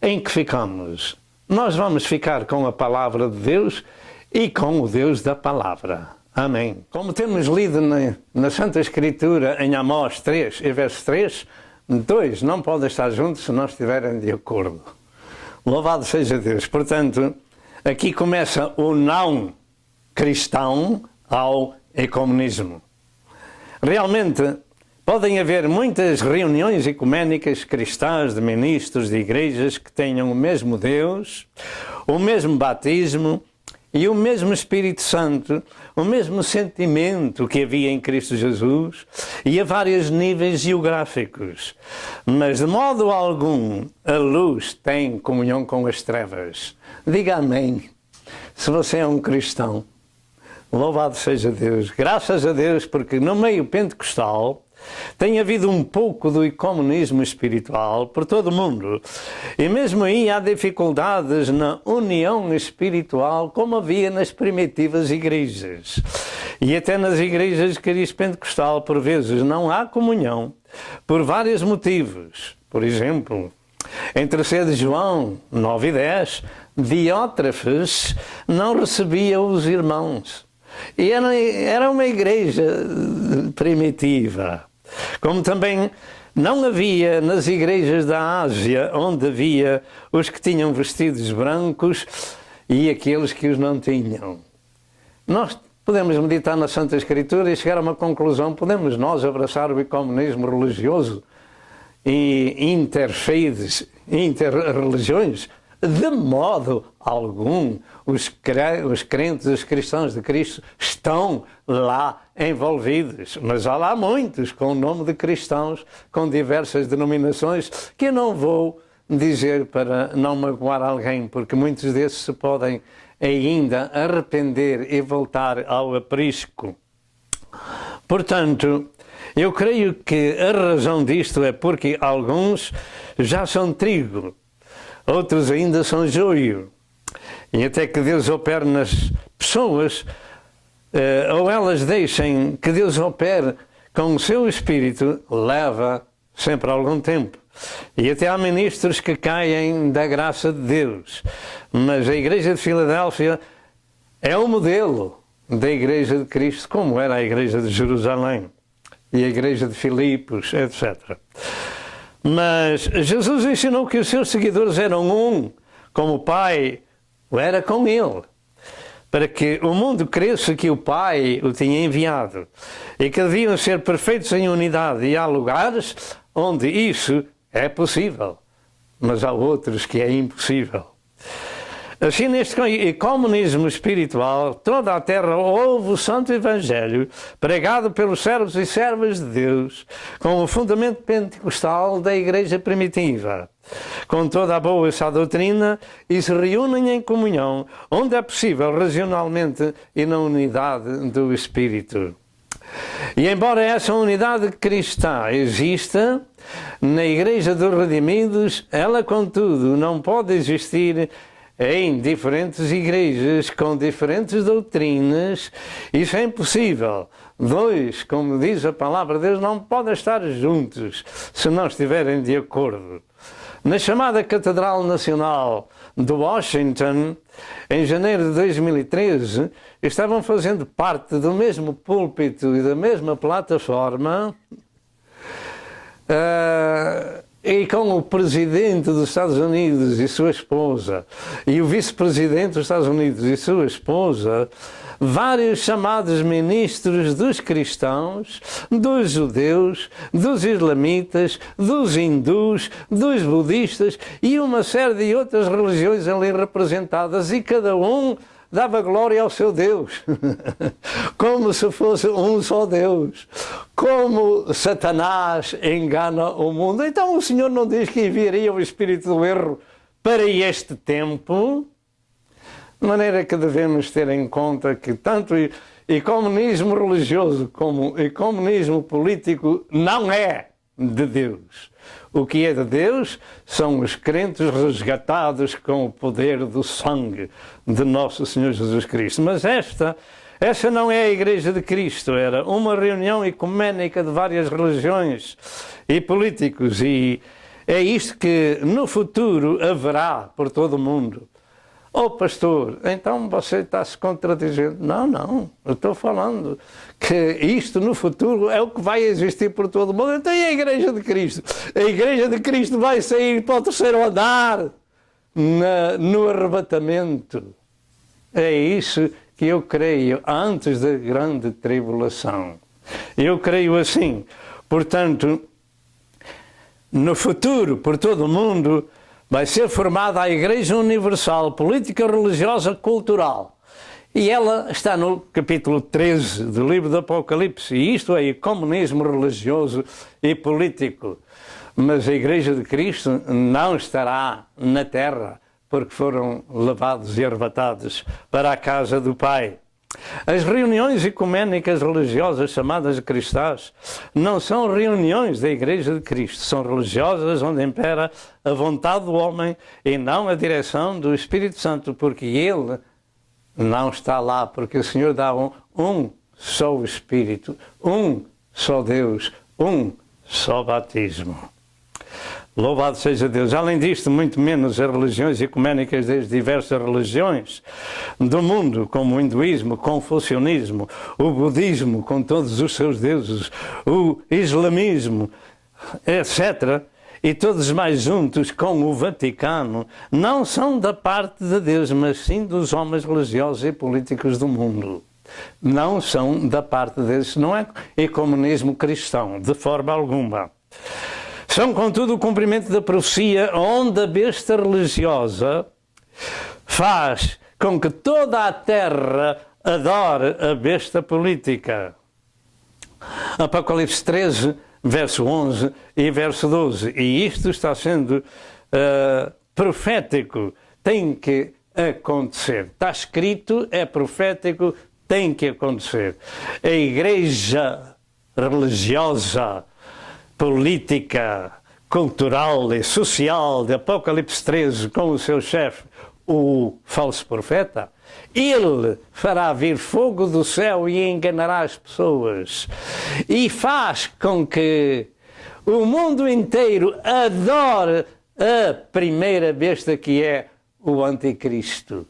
Em que ficamos? Nós vamos ficar com a palavra de Deus e com o Deus da palavra. Amém. Como temos lido na Santa Escritura, em Amós 3 e verso 3, dois não podem estar juntos se não estiverem de acordo. Louvado seja Deus. Portanto, aqui começa o não cristão ao ecumenismo. Realmente, podem haver muitas reuniões ecuménicas cristãs de ministros de igrejas que tenham o mesmo Deus, o mesmo batismo e o mesmo Espírito Santo, o mesmo sentimento que havia em Cristo Jesus e a vários níveis geográficos. Mas de modo algum a luz tem comunhão com as trevas. Diga amém, se você é um cristão. Louvado seja Deus. Graças a Deus, porque no meio pentecostal tem havido um pouco do ecumenismo espiritual por todo o mundo. E mesmo aí há dificuldades na união espiritual, como havia nas primitivas igrejas. E até nas igrejas de cariz pentecostal, por vezes, não há comunhão, por vários motivos. Por exemplo, em 3 de João 9 e 10, Diótrefes não recebia os irmãos. E era uma igreja primitiva. Como também não havia nas igrejas da Ásia, onde havia os que tinham vestidos brancos e aqueles que os não tinham. Nós podemos meditar na Santa Escritura e chegar a uma conclusão. Podemos nós abraçar o ecumenismo religioso e interfaiths, interreligiões? De modo algum. Os crentes, os cristãos de Cristo estão lá envolvidos, mas há lá muitos com o nome de cristãos, com diversas denominações, que eu não vou dizer para não magoar alguém, porque muitos desses se podem ainda arrepender e voltar ao aprisco. Portanto, eu creio que a razão disto é porque alguns já são trigo, outros ainda são joio. E até que Deus opere nas pessoas, ou elas deixem que Deus opere com o seu Espírito, leva sempre algum tempo. E até há ministros que caem da graça de Deus. Mas a Igreja de Filadélfia é o modelo da Igreja de Cristo, como era a Igreja de Jerusalém e a Igreja de Filipos, etc. Mas Jesus ensinou que os seus seguidores eram um, como o Pai o era com ele, para que o mundo cresça que o Pai o tinha enviado e que deviam ser perfeitos em unidade. E há lugares onde isso é possível, mas há outros que é impossível. Assim, neste ecumenismo espiritual, toda a terra ouve o Santo Evangelho, pregado pelos servos e servas de Deus, com o fundamento pentecostal da Igreja primitiva, com toda a boa essa doutrina, e se reúnem em comunhão, onde é possível, regionalmente e na unidade do Espírito. E embora essa unidade cristã exista, Na Igreja dos Redimidos, ela, contudo, não pode existir em diferentes igrejas com diferentes doutrinas. Isso é impossível. Dois, como diz a palavra de Deus, não podem estar juntos se não estiverem de acordo. Na chamada Catedral Nacional de Washington, em janeiro de 2013, estavam fazendo parte do mesmo púlpito e da mesma plataforma e com o presidente dos Estados Unidos e sua esposa e o vice-presidente dos Estados Unidos e sua esposa, vários chamados ministros dos cristãos, dos judeus, dos islamitas, dos hindus, dos budistas e uma série de outras religiões ali representadas, e cada um dava glória ao seu Deus, como se fosse um só Deus, como Satanás engana o mundo. Então o Senhor não diz que enviaria o espírito do erro para este tempo, de maneira que devemos ter em conta que tanto ecumenismo religioso como ecumenismo político não é de Deus. O que é de Deus são os crentes resgatados com o poder do sangue de nosso Senhor Jesus Cristo. Mas esta não é a Igreja de Cristo, era uma reunião ecuménica de várias religiões e políticos, e é isto que no futuro haverá por todo o mundo. Oh, pastor, então você está se contradizendo. Não, eu estou falando que isto no futuro é o que vai existir por todo o mundo. Então e a Igreja de Cristo? A Igreja de Cristo vai sair para o terceiro andar no arrebatamento. É isso que eu creio antes da grande tribulação. Eu creio assim. Portanto, no futuro, por todo o mundo, vai ser formada a Igreja Universal, política, religiosa, cultural. E ela está no capítulo 13 do livro do Apocalipse. E isto é ecumenismo religioso e político. Mas a Igreja de Cristo não estará na terra, porque foram levados e arrebatados para a casa do Pai. As reuniões ecuménicas religiosas chamadas cristãs não são reuniões da Igreja de Cristo, são religiosas onde impera a vontade do homem e não a direção do Espírito Santo, porque Ele não está lá, porque o Senhor dá um só Espírito, um só Deus, um só batismo. Louvado seja Deus. Além disto, muito menos as religiões ecuménicas das diversas religiões do mundo, como o hinduísmo, o confucionismo, o budismo com todos os seus deuses, o islamismo, etc., e todos mais juntos com o Vaticano, não são da parte de Deus, mas sim dos homens religiosos e políticos do mundo. Não são da parte de Deus. Não é ecumenismo cristão, de forma alguma. São, contudo, o cumprimento da profecia, onde a besta religiosa faz com que toda a terra adore a besta política. Apocalipse 13, verso 11 e verso 12. E isto está sendo profético, tem que acontecer. Está escrito, é profético, tem que acontecer. A igreja religiosa, política, cultural e social de Apocalipse 13, com o seu chefe, o falso profeta, ele fará vir fogo do céu e enganará as pessoas. E faz com que o mundo inteiro adore a primeira besta, que é o anticristo,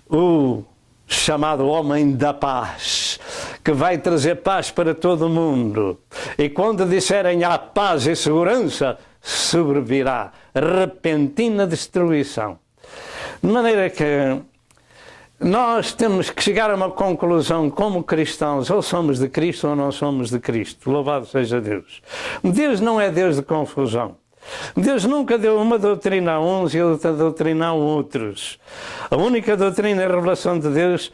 o chamado homem da paz, que vai trazer paz para todo o mundo. E quando disserem há paz e segurança, sobrevirá repentina destruição. De maneira que nós temos que chegar a uma conclusão como cristãos: ou somos de Cristo ou não somos de Cristo. Louvado seja Deus. Deus não é Deus de confusão. Deus nunca deu uma doutrina a uns e outra doutrina a outros. A única doutrina e revelação de Deus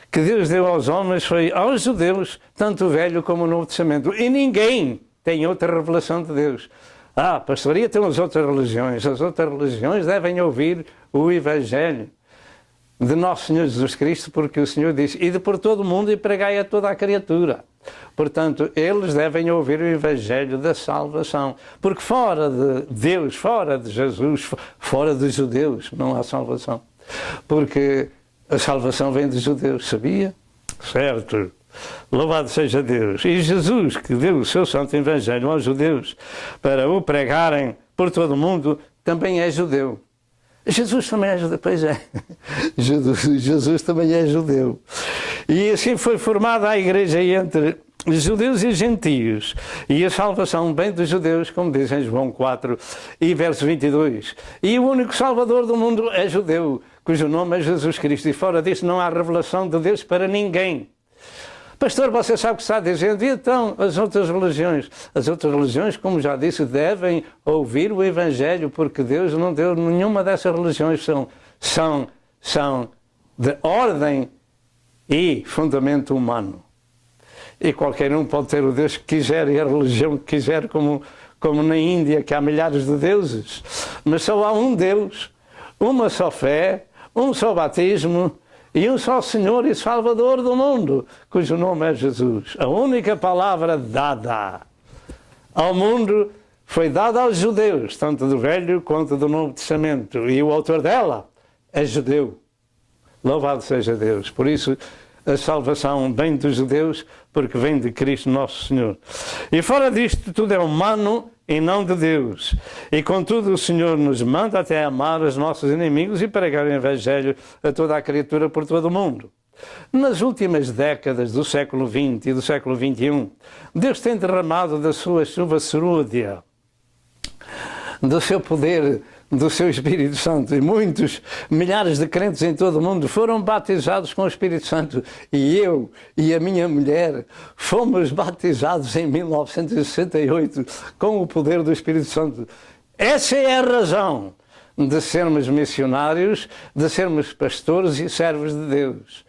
que Deus deu aos homens foi aos judeus, tanto o Velho como o Novo Testamento. E ninguém tem outra revelação de Deus. Pastoria tem as outras religiões. As outras religiões devem ouvir o Evangelho de nosso Senhor Jesus Cristo, porque o Senhor disse: ide por todo o mundo e pregai a toda a criatura. Portanto, eles devem ouvir o Evangelho da salvação. Porque fora de Deus, fora de Jesus, fora dos judeus, não há salvação. Porque a salvação vem dos judeus, sabia? Certo. Louvado seja Deus. E Jesus, que deu o seu santo Evangelho aos judeus para o pregarem por todo o mundo, também é judeu. Jesus também é judeu, pois é. Jesus também é judeu. E assim foi formada a igreja entre judeus e gentios. E a salvação vem dos judeus, como diz em João 4 e verso 22. E o único Salvador do mundo é judeu, cujo nome é Jesus Cristo. E fora disso não há revelação de Deus para ninguém. Pastor, você sabe o que está dizendo? E então, as outras religiões? As outras religiões, como já disse, devem ouvir o Evangelho, porque Deus não deu nenhuma dessas religiões, são de ordem e fundamento humano. E qualquer um pode ter o Deus que quiser e a religião que quiser, como na Índia, que há milhares de deuses. Mas só há um Deus, uma só fé, um só batismo, e um só Senhor e Salvador do mundo, cujo nome é Jesus. A única palavra dada ao mundo foi dada aos judeus, tanto do Velho quanto do Novo Testamento. E o autor dela é judeu. Louvado seja Deus. Por isso, a salvação vem dos judeus, porque vem de Cristo nosso Senhor. E fora disto, tudo é humano e não de Deus. E contudo o Senhor nos manda até amar os nossos inimigos e pregar o Evangelho a toda a criatura por todo o mundo. Nas últimas décadas do século XX e do século XXI, Deus tem derramado da sua chuva cerúlea, do seu poder, do seu Espírito Santo, e muitos, milhares de crentes em todo o mundo foram batizados com o Espírito Santo, e eu e a minha mulher fomos batizados em 1968 com o poder do Espírito Santo. Essa é a razão de sermos missionários, de sermos pastores e servos de Deus.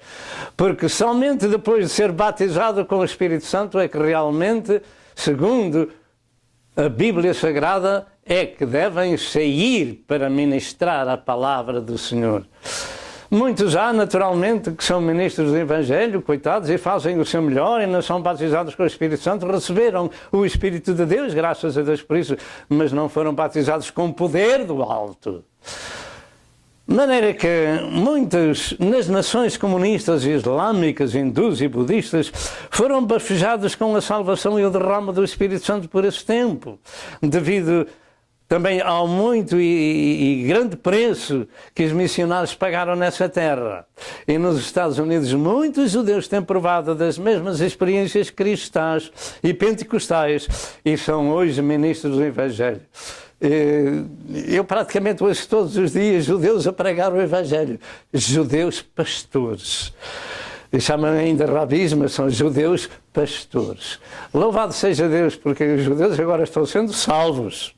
Porque somente depois de ser batizado com o Espírito Santo é que realmente, segundo a Bíblia Sagrada, é que devem sair para ministrar a palavra do Senhor. Muitos há, naturalmente, que são ministros do Evangelho, coitados, e fazem o seu melhor e não são batizados com o Espírito Santo, receberam o Espírito de Deus, graças a Deus por isso, mas não foram batizados com o poder do alto. De maneira que muitos, nas nações comunistas e islâmicas, hindus e budistas, foram bafejados com a salvação e o derrame do Espírito Santo por esse tempo, devido também ao muito e grande preço que os missionários pagaram nessa terra. E nos Estados Unidos muitos judeus têm provado das mesmas experiências cristãs e pentecostais e são hoje ministros do Evangelho. Eu praticamente ouço todos os dias judeus a pregar o Evangelho, judeus pastores. E chamam ainda rabis, mas são judeus pastores. Louvado seja Deus, porque os judeus agora estão sendo salvos.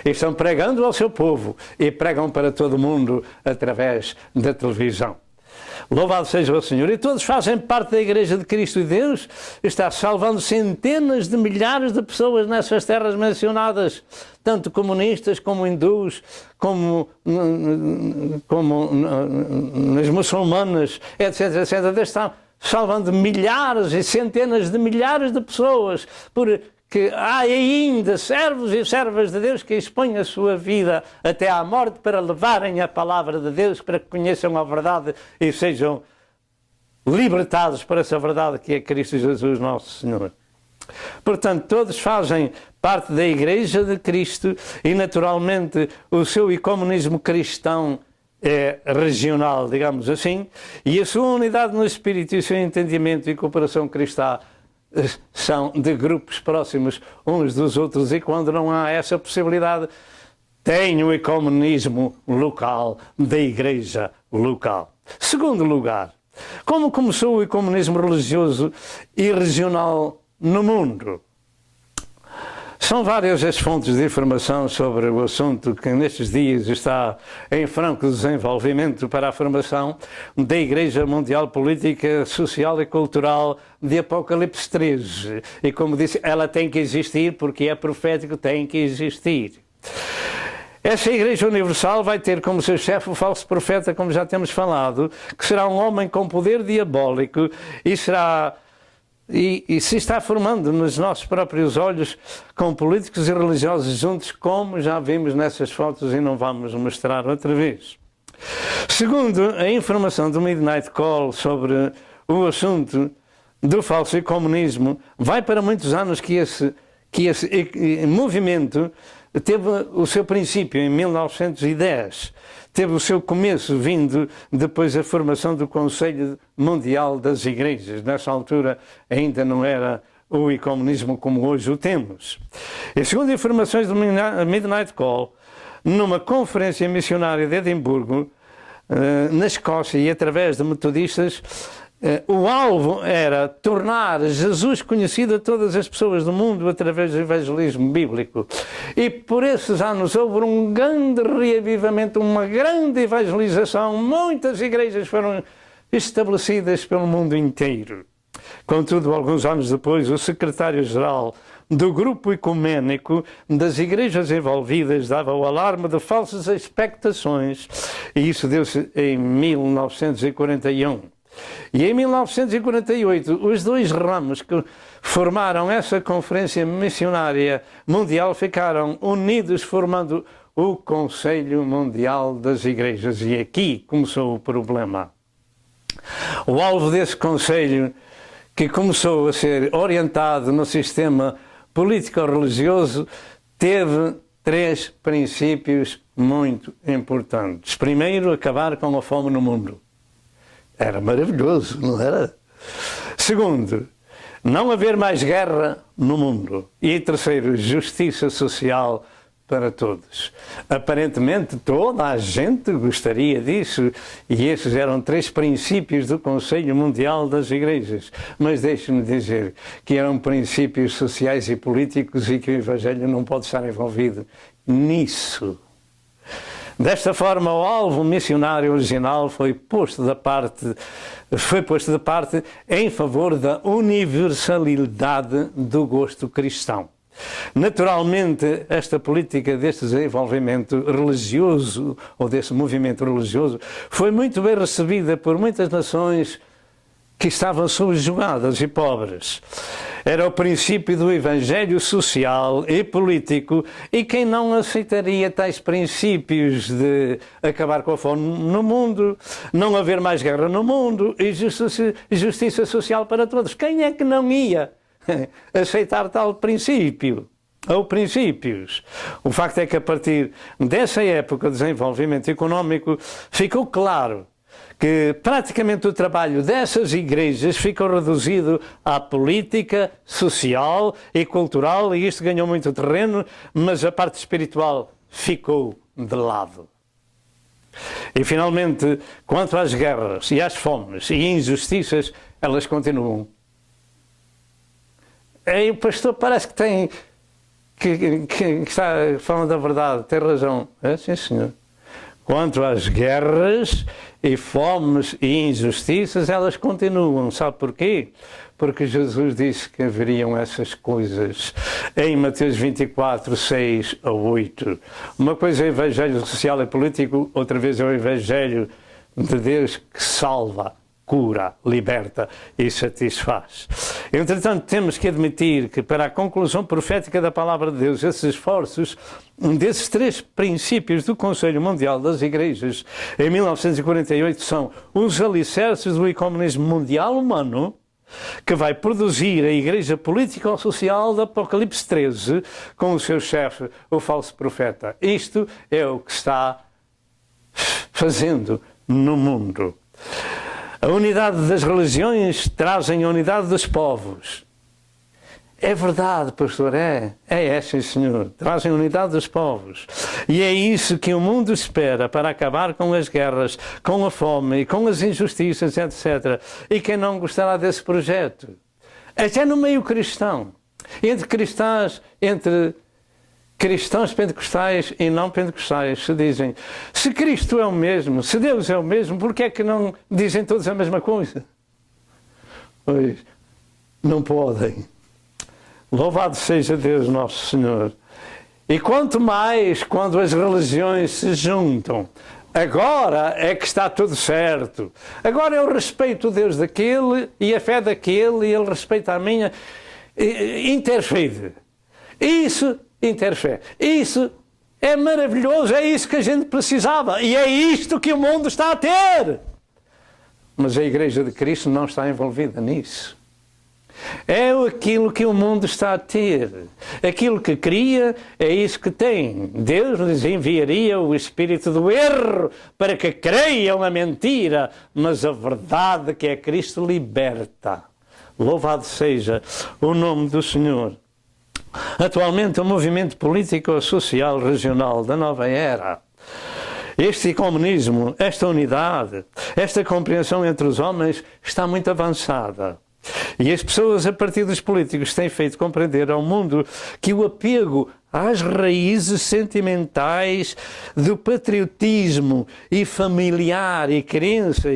E estão pregando ao seu povo e pregam para todo o mundo através da televisão. Louvado seja o Senhor. E todos fazem parte da Igreja de Cristo, e Deus está salvando centenas de milhares de pessoas nessas terras mencionadas, tanto comunistas como hindus, como nas muçulmanas, etc, etc. Deus está salvando milhares e centenas de milhares de pessoas, porque há ainda servos e servas de Deus que expõem a sua vida até à morte para levarem a palavra de Deus, para que conheçam a verdade e sejam libertados por essa verdade que é Cristo Jesus nosso Senhor. Portanto, todos fazem parte da Igreja de Cristo e, naturalmente, o seu ecumenismo cristão é regional, digamos assim, e a sua unidade no Espírito e o seu entendimento e cooperação cristã são de grupos próximos uns dos outros, e quando não há essa possibilidade, tem o ecumenismo local, da igreja local. Segundo lugar, como começou o ecumenismo religioso e regional no mundo? São várias as fontes de informação sobre o assunto que nestes dias está em franco desenvolvimento para a formação da Igreja Mundial Política, Social e Cultural de Apocalipse 13. E como disse, ela tem que existir porque é profético, tem que existir. Essa Igreja Universal vai ter como seu chefe o falso profeta, como já temos falado, que será um homem com poder diabólico e será e se está formando nos nossos próprios olhos com políticos e religiosos juntos, como já vimos nessas fotos e não vamos mostrar outra vez. Segundo a informação do Midnight Call sobre o assunto do falso comunismo, vai para muitos anos que esse movimento teve o seu princípio em 1910, teve o seu começo vindo depois da formação do Conselho Mundial das Igrejas. Nessa altura ainda não era o ecumenismo como hoje o temos. E segundo informações do Midnight Call, numa conferência missionária de Edimburgo, na Escócia, e através de metodistas, o alvo era tornar Jesus conhecido a todas as pessoas do mundo através do evangelismo bíblico. E por esses anos houve um grande reavivamento, uma grande evangelização. Muitas igrejas foram estabelecidas pelo mundo inteiro. Contudo, alguns anos depois, o secretário-geral do grupo ecuménico das igrejas envolvidas dava o alarme de falsas expectações, e isso deu-se em 1941. E em 1948, os dois ramos que formaram essa conferência missionária mundial ficaram unidos, formando o Conselho Mundial das Igrejas. E aqui começou o problema. O alvo desse conselho, que começou a ser orientado no sistema político-religioso, teve 3 princípios muito importantes. Primeiro, acabar com a fome no mundo. Era maravilhoso, não era? Segundo, não haver mais guerra no mundo. E terceiro, justiça social para todos. Aparentemente toda a gente gostaria disso, e esses eram 3 princípios do Conselho Mundial das Igrejas. Mas deixe-me dizer que eram princípios sociais e políticos e que o Evangelho não pode estar envolvido nisso. Desta forma, o alvo missionário original foi posto de parte em favor da universalidade do gosto cristão. Naturalmente, esta política deste desenvolvimento religioso, ou desse movimento religioso, foi muito bem recebida por muitas nações que estavam subjugadas e pobres. Era o princípio do evangelho social e político, e quem não aceitaria tais princípios de acabar com a fome no mundo, não haver mais guerra no mundo e justiça social para todos? Quem é que não ia aceitar tal princípio? Ou princípios. O facto é que a partir dessa época de desenvolvimento económico ficou claro que praticamente o trabalho dessas igrejas ficou reduzido à política, social e cultural, e isto ganhou muito terreno, mas a parte espiritual ficou de lado. E finalmente, quanto às guerras e às fomes e injustiças, elas continuam. E o pastor parece que tem que está falando a verdade, tem razão. É, sim, senhor. Quanto às guerras e fomes e injustiças, elas continuam. Sabe porquê? Porque Jesus disse que haveriam essas coisas em Mateus 24, 6 a 8. Uma coisa é o evangelho social e político, outra vez é o evangelho de Deus que salva, cura, liberta e satisfaz. Entretanto, temos que admitir que para a conclusão profética da palavra de Deus, esses esforços desses 3 princípios do Conselho Mundial das Igrejas em 1948 são os alicerces do ecumenismo mundial humano, que vai produzir a igreja política ou social do Apocalipse 13 com o seu chefe, o falso profeta. Isto é o que está fazendo no mundo. A unidade das religiões trazem a unidade dos povos. É verdade, pastor, é sim, senhor. Trazem a unidade dos povos. E é isso que o mundo espera para acabar com as guerras, com a fome, com as injustiças, etc. E quem não gostará desse projeto? Até no meio cristão, entre cristãos pentecostais e não pentecostais, se dizem: se Cristo é o mesmo, se Deus é o mesmo, por que é que não dizem todos a mesma coisa? Pois, não podem. Louvado seja Deus nosso Senhor. E quanto mais quando as religiões se juntam, agora é que está tudo certo. Agora eu respeito o Deus daquele e a fé daquele e ele respeita a minha. Interfere. Isso interfere. Isso é maravilhoso, é isso que a gente precisava e é isto que o mundo está a ter. Mas a Igreja de Cristo não está envolvida nisso. É aquilo que o mundo está a ter. Aquilo que cria é isso que tem. Deus lhes enviaria o espírito do erro para que creiam a mentira, mas a verdade que é Cristo liberta. Louvado seja o nome do Senhor. Atualmente o movimento político-social regional da nova era, este ecumenismo, esta unidade, esta compreensão entre os homens está muito avançada. E as pessoas, a partir dos políticos, têm feito compreender ao mundo que o apego às raízes sentimentais do patriotismo e familiar e crença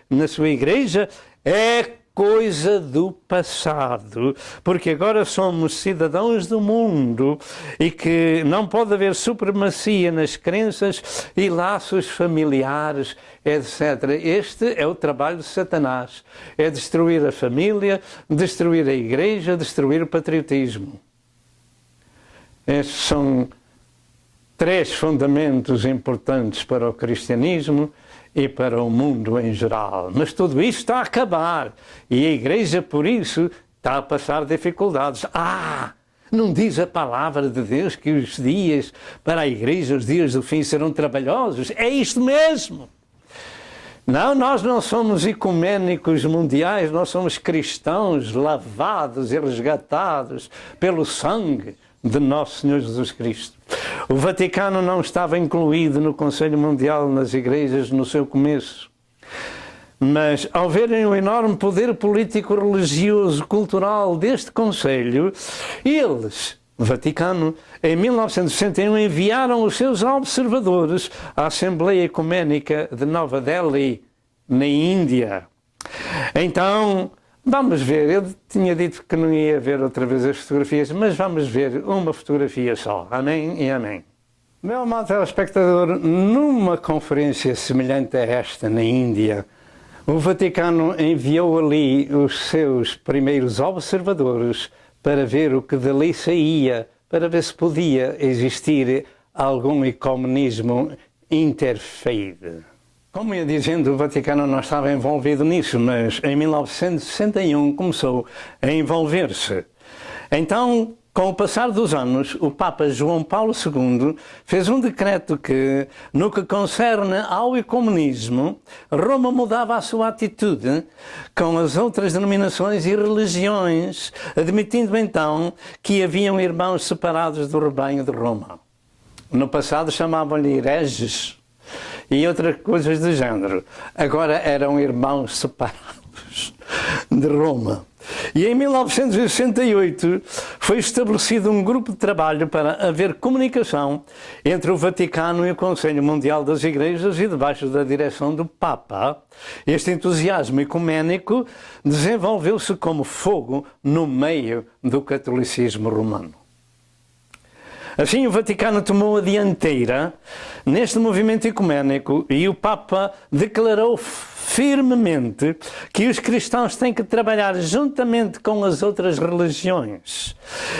na sua igreja é coisa do passado, porque agora somos cidadãos do mundo e que não pode haver supremacia nas crenças e laços familiares, etc. Este é o trabalho de Satanás, é destruir a família, destruir a igreja, destruir o patriotismo. Estes são 3 fundamentos importantes para o cristianismo e para o mundo em geral. Mas tudo isto está a acabar e a Igreja, por isso, está a passar dificuldades. Não diz a palavra de Deus que os dias para a Igreja, os dias do fim serão trabalhosos? É isto mesmo! Não, nós não somos ecuménicos mundiais, nós somos cristãos lavados e resgatados pelo sangue de nosso Senhor Jesus Cristo. O Vaticano não estava incluído no Conselho Mundial nas igrejas no seu começo. Mas, ao verem o enorme poder político, religioso, cultural deste Conselho, eles, o Vaticano, em 1961, enviaram os seus observadores à Assembleia Ecuménica de Nova Delhi, na Índia. Então, vamos ver, eu tinha dito que não ia ver outra vez as fotografias, mas vamos ver uma fotografia só. Amém e amém. Meu amado telespectador, numa conferência semelhante a esta na Índia, o Vaticano enviou ali os seus primeiros observadores para ver o que dali saía, para ver se podia existir algum ecumenismo interfaith. Como ia dizendo, o Vaticano não estava envolvido nisso, mas em 1961 começou a envolver-se. Então, com o passar dos anos, o Papa João Paulo II fez um decreto que, no que concerne ao ecumenismo, Roma mudava a sua atitude com as outras denominações e religiões, admitindo então que haviam irmãos separados do rebanho de Roma. No passado chamavam-lhe hereges e outras coisas do género. Agora eram irmãos separados de Roma. E em 1968 foi estabelecido um grupo de trabalho para haver comunicação entre o Vaticano e o Conselho Mundial das Igrejas e debaixo da direção do Papa. Este entusiasmo ecuménico desenvolveu-se como fogo no meio do catolicismo romano. Assim, o Vaticano tomou a dianteira neste movimento ecuménico e o Papa declarou firmemente que os cristãos têm que trabalhar juntamente com as outras religiões.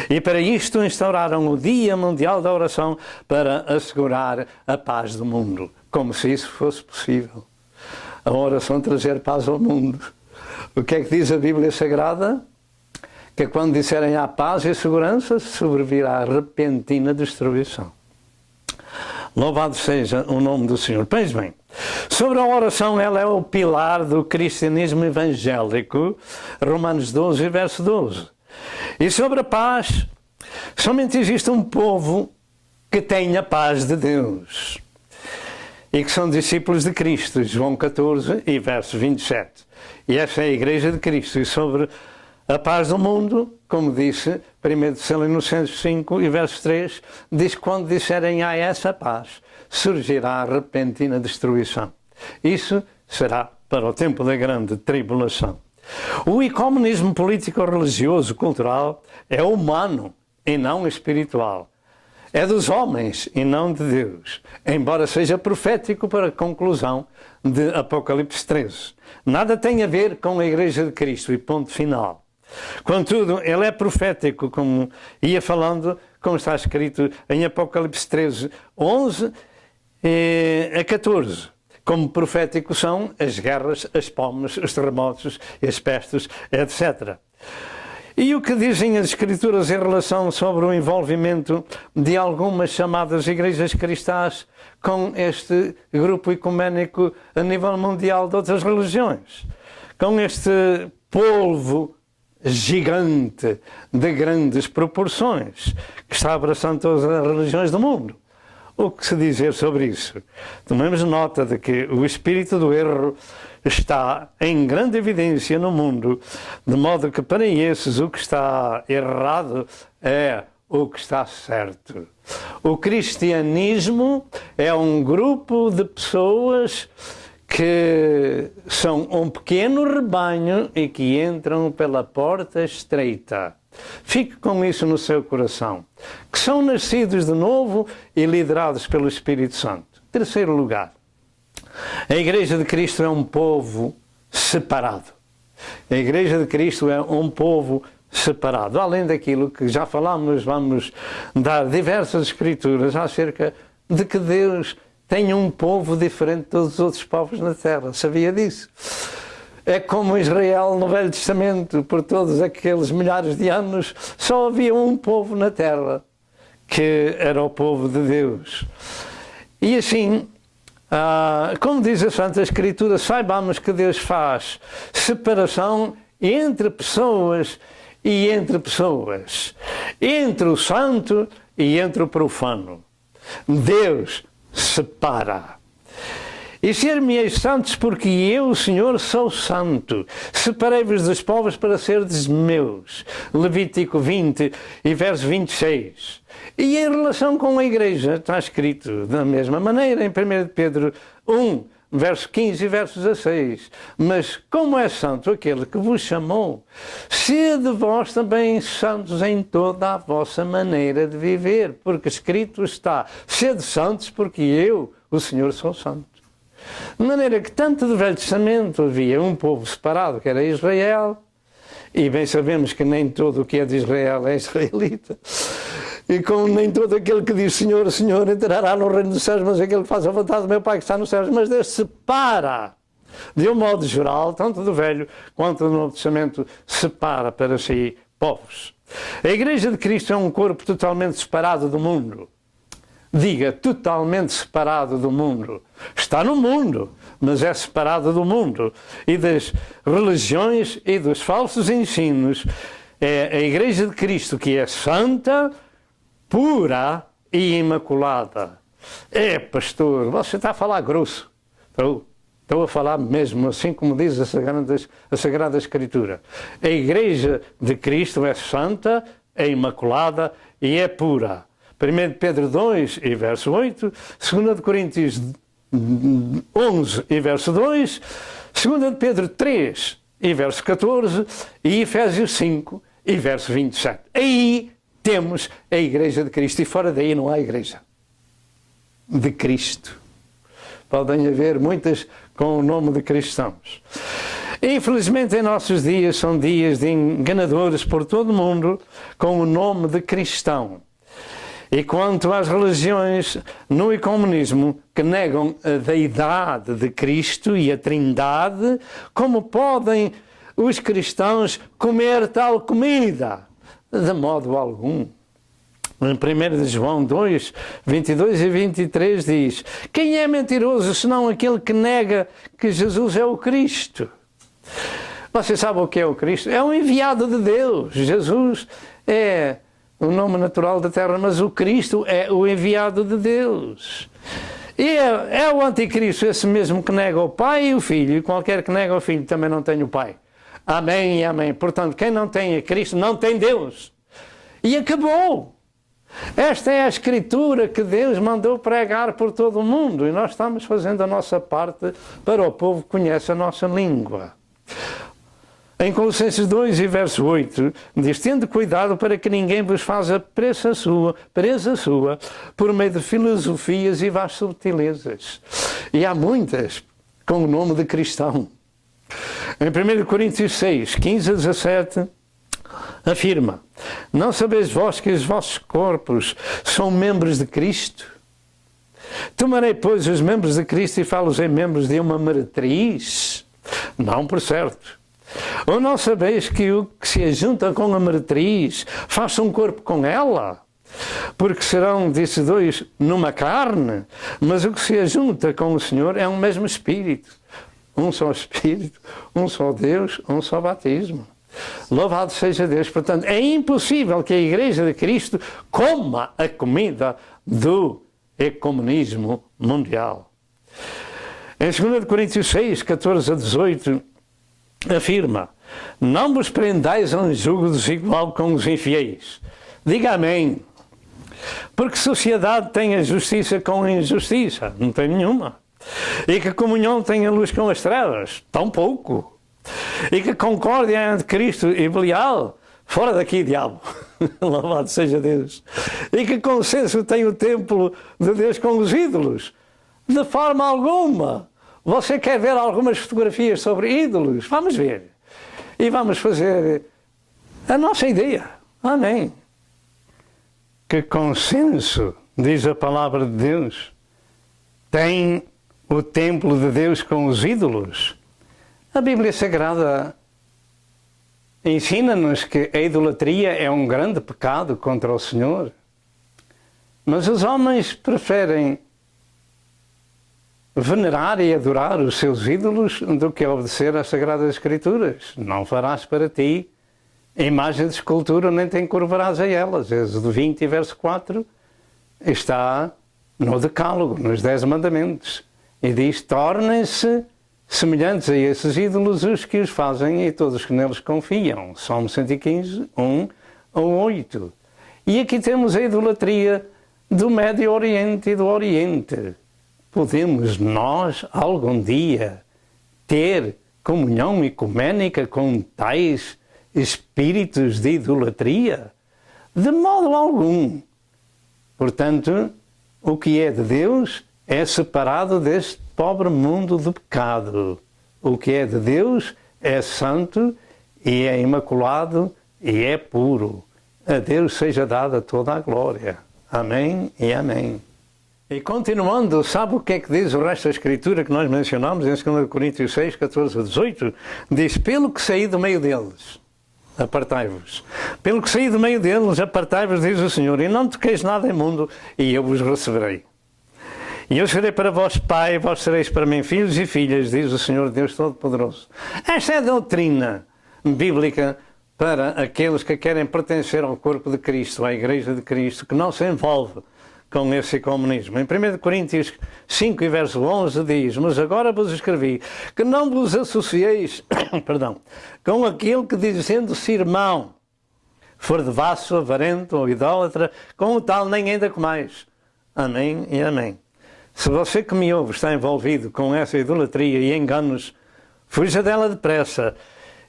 E para isto instauraram o Dia Mundial da Oração para assegurar a paz do mundo. Como se isso fosse possível. A oração trazer paz ao mundo. O que é que diz a Bíblia Sagrada? Que quando disserem há paz e segurança, sobrevirá repentina destruição. Louvado seja o nome do Senhor. Pois bem, sobre a oração, ela é o pilar do cristianismo evangélico, Romanos 12, verso 12. E sobre a paz, somente existe um povo que tem a paz de Deus e que são discípulos de Cristo, João 14 e verso 27. E essa é a Igreja de Cristo. E sobre a paz do mundo, como disse 1 Tessalonicenses 5 e verso 3, diz que quando disserem há essa paz, surgirá a repentina destruição. Isso será para o tempo da grande tribulação. O ecumenismo político, religioso, cultural é humano e não espiritual. é dos homens e não de Deus, embora seja profético para a conclusão de Apocalipse 13. Nada tem a ver com a Igreja de Cristo e ponto final. Contudo, ele é profético, como ia falando, como está escrito em Apocalipse 13, 11 a 14. Como proféticos são as guerras, as fomes, os terremotos, as pestes, etc. E o que dizem as Escrituras em relação sobre o envolvimento de algumas chamadas igrejas cristãs com este grupo ecuménico a nível mundial de outras religiões? Com este polvo gigante de grandes proporções que está abraçando todas as religiões do mundo. O que se dizer sobre isso? Tomemos nota de que o espírito do erro está em grande evidência no mundo, de modo que para esses o que está errado é o que está certo. O cristianismo é um grupo de pessoas que são um pequeno rebanho e que entram pela porta estreita. Fique com isso no seu coração. Que são nascidos de novo e liderados pelo Espírito Santo. Terceiro lugar, a Igreja de Cristo é um povo separado. A Igreja de Cristo é um povo separado. Além daquilo que já falámos, vamos dar diversas escrituras acerca de que Deus tem um povo diferente de todos os outros povos na terra. Sabia disso? É como Israel no Velho Testamento, por todos aqueles milhares de anos, só havia um povo na terra, que era o povo de Deus. E assim, como diz a Santa Escritura, saibamos que Deus faz separação entre pessoas e entre pessoas, entre o santo e entre o profano. Deus separa. E ser-me-eis santos, porque eu, o Senhor, sou santo. Separei-vos dos povos para serdes meus. Levítico 20 e verso 26. E em relação com a Igreja, está escrito da mesma maneira em 1 Pedro 1, verso 15 e verso 16. Mas como é santo aquele que vos chamou, sede vós também santos em toda a vossa maneira de viver, porque escrito está, sede santos, porque eu, o Senhor, sou santo. De maneira que tanto do Velho Testamento havia um povo separado, que era Israel, e bem sabemos que nem todo o que é de Israel é israelita, e como nem todo aquele que diz Senhor, Senhor, entrará no reino dos céus, mas aquele que faz a vontade do meu Pai que está nos céus. Mas Deus separa, de um modo geral, tanto do Velho quanto do Novo Testamento, separa para si povos. A Igreja de Cristo é um corpo totalmente separado do mundo. Diga, totalmente separado do mundo. Está no mundo, mas é separado do mundo e das religiões e dos falsos ensinos. É a Igreja de Cristo que é santa, pura e imaculada. É, pastor, você está a falar grosso. Estou a falar mesmo assim como diz a Sagrada Escritura. A Igreja de Cristo é santa, é imaculada e é pura. 1 Pedro 2 e verso 8, 2 Coríntios 11 e verso 2, 2 Pedro 3 e verso 14 e Efésios 5 e verso 27. Aí temos a Igreja de Cristo e fora daí não há Igreja de Cristo. Podem haver muitas com o nome de cristãos. Infelizmente em nossos dias são dias de enganadores por todo o mundo com o nome de cristão. E quanto às religiões no ecumenismo que negam a deidade de Cristo e a Trindade, como podem os cristãos comer tal comida? De modo algum. Em 1 João 2, 22 e 23 diz: quem é mentiroso senão aquele que nega que Jesus é o Cristo? Você sabe o que é o Cristo? É um enviado de Deus. Jesus é o nome natural da terra, mas o Cristo é o enviado de Deus. E é o anticristo, esse mesmo que nega o Pai e o Filho, e qualquer que nega o Filho também não tem o Pai. Amém e amém. Portanto, quem não tem a Cristo não tem Deus. E acabou. Esta é a Escritura que Deus mandou pregar por todo o mundo, e nós estamos fazendo a nossa parte para o povo que conhece a nossa língua. Em Colossenses 2 e verso 8, diz: tende cuidado para que ninguém vos faça presa sua, por meio de filosofias e vás subtilezas. E há muitas com o nome de cristão. Em 1 Coríntios 6, 15 a 17, afirma: não sabeis vós que os vossos corpos são membros de Cristo? Tomarei, pois, os membros de Cristo e falo-os em membros de uma meretriz? Não, por certo. Ou não sabeis que o que se ajunta com a meretriz faz um corpo com ela? Porque serão, disse dois, numa carne, mas o que se ajunta com o Senhor é um mesmo Espírito. Um só Espírito, um só Deus, um só batismo. Louvado seja Deus. Portanto, é impossível que a Igreja de Cristo coma a comida do ecumenismo mundial. Em 2 Coríntios 6, 14 a 18, afirma: não vos prendais a um jugo desigual com os infiéis. Diga amém. Porque sociedade tem a justiça com a injustiça? Não tem nenhuma. E que comunhão tem a luz com as trevas? Tão pouco. E que concórdia entre Cristo e Belial? Fora daqui, diabo. Louvado seja Deus. E que consenso tem o templo de Deus com os ídolos? De forma alguma. Você quer ver algumas fotografias sobre ídolos? Vamos ver. E vamos fazer a nossa ideia. Amém. Que consenso, diz a palavra de Deus, tem o templo de Deus com os ídolos? A Bíblia Sagrada ensina-nos que a idolatria é um grande pecado contra o Senhor. Mas os homens preferem venerar e adorar os seus ídolos do que obedecer às Sagradas Escrituras. Não farás para ti imagem de escultura, nem te encurvarás a elas. Êxodo 20, verso 4, está no Decálogo, nos 10 mandamentos. E diz: tornem-se semelhantes a esses ídolos os que os fazem e todos que neles confiam. Salmo 115, 1 ou 8. E aqui temos a idolatria do Médio Oriente e do Oriente. Podemos nós, algum dia, ter comunhão ecuménica com tais espíritos de idolatria? De modo algum. Portanto, o que é de Deus é separado deste pobre mundo do pecado. O que é de Deus é santo e é imaculado e é puro. A Deus seja dada toda a glória. Amém e amém. E continuando, sabe o que é que diz o resto da Escritura que nós mencionamos em 2 Coríntios 6, 14 a 18? Diz: pelo que saí do meio deles, apartai-vos. Pelo que saí do meio deles, apartai-vos, diz o Senhor, e não toqueis nada imundo, e eu vos receberei. E eu serei para vós pai, vós sereis para mim filhos e filhas, diz o Senhor Deus Todo-Poderoso. Esta é a doutrina bíblica para aqueles que querem pertencer ao corpo de Cristo, à Igreja de Cristo, que não se envolve com esse ecumenismo. Em 1 Coríntios 5 e verso 11 diz: mas agora vos escrevi que não vos associeis com aquele que, dizendo-se irmão, for devasso, avarento ou idólatra, com o tal nem ainda comais. Amém e amém. Se você que me ouve está envolvido com essa idolatria e enganos, fuja dela depressa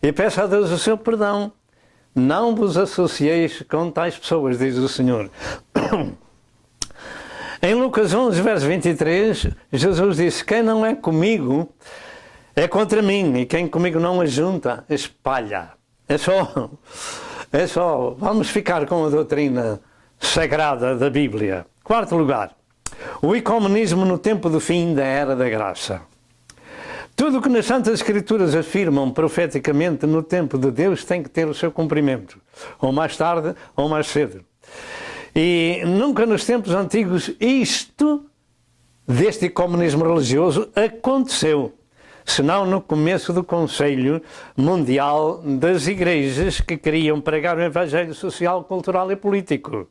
e peça a Deus o seu perdão. Não vos associeis com tais pessoas, diz o Senhor. Em Lucas 11, verso 23, Jesus disse: quem não é comigo é contra mim, e quem comigo não ajunta, espalha. É só, vamos ficar com a doutrina sagrada da Bíblia. Quarto lugar, o ecumenismo no tempo do fim da Era da Graça. Tudo o que nas Santas Escrituras afirmam profeticamente no tempo de Deus tem que ter o seu cumprimento, ou mais tarde ou mais cedo. E nunca nos tempos antigos isto, deste ecumenismo religioso, aconteceu, senão no começo do Conselho Mundial das Igrejas, que queriam pregar o Evangelho social, cultural e político.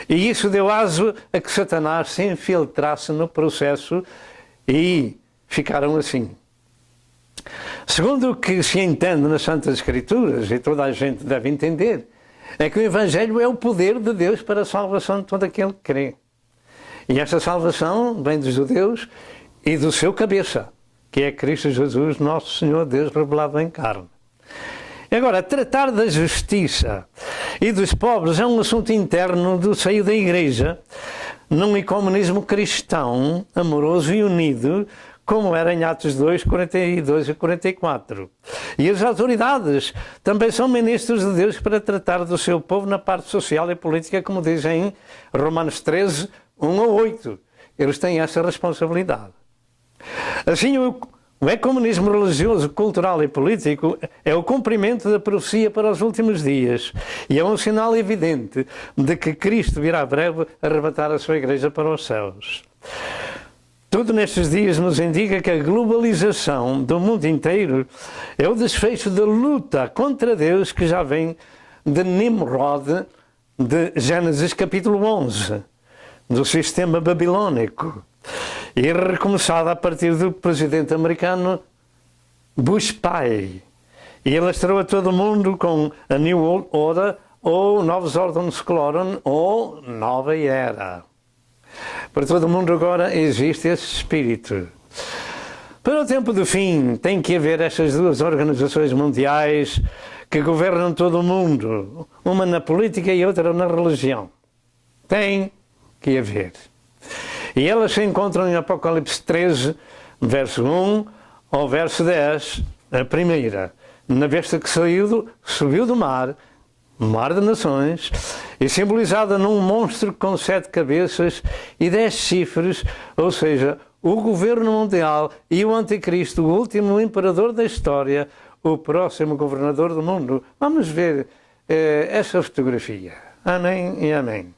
E isso deu aso a que Satanás se infiltrasse no processo e ficaram assim. Segundo o que se entende nas Santas Escrituras, e toda a gente deve entender, é que o Evangelho é o poder de Deus para a salvação de todo aquele que crê. E esta salvação vem dos judeus e do seu cabeça, que é Cristo Jesus, nosso Senhor, Deus revelado em carne. Agora, tratar da justiça e dos pobres é um assunto interno do seio da Igreja, num ecumenismo cristão, amoroso e unido, como era em Atos 2, 42 e 44. E as autoridades também são ministros de Deus para tratar do seu povo na parte social e política, como diz em Romanos 13, 1 a 8. Eles têm essa responsabilidade. Assim, o ecumenismo religioso, cultural e político é o cumprimento da profecia para os últimos dias e é um sinal evidente de que Cristo virá breve arrebatar a sua igreja para os céus. Tudo nestes dias nos indica que a globalização do mundo inteiro é o desfecho da luta contra Deus que já vem de Nimrod, de Gênesis capítulo 11, do sistema babilônico, e recomeçada a partir do presidente americano Bush pai. E ele estrou a todo mundo com a New World Order, ou Novos Ordens Cloron, ou Nova Era. Para todo mundo agora existe esse espírito. Para o tempo do fim, tem que haver estas duas organizações mundiais que governam todo o mundo, uma na política e outra na religião. Tem que haver. E elas se encontram em Apocalipse 13, verso 1 ao verso 10, a primeira. Na besta que subiu do mar de nações, e simbolizada num monstro com 7 cabeças e 10 chifres, ou seja, o governo mundial e o anticristo, o último imperador da história, o próximo governador do mundo. Vamos ver essa fotografia. Amém e amém.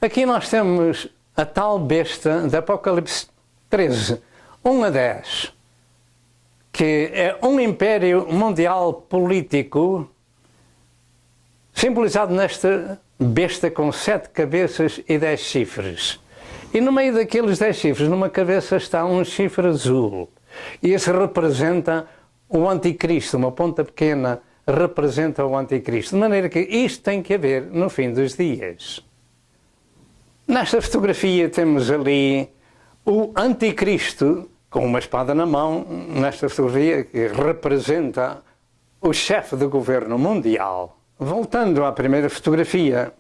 Aqui nós temos a tal besta de Apocalipse 13, 1 a 10, que é um império mundial político simbolizado nesta besta com 7 cabeças e 10 chifres. E no meio daqueles 10 chifres, numa cabeça está um chifre azul. E esse representa o anticristo, uma ponta pequena representa o anticristo. De maneira que isto tem que haver no fim dos dias. Nesta fotografia temos ali o anticristo com uma espada na mão, nesta fotografia que representa o chefe do governo mundial. Voltando à primeira fotografia,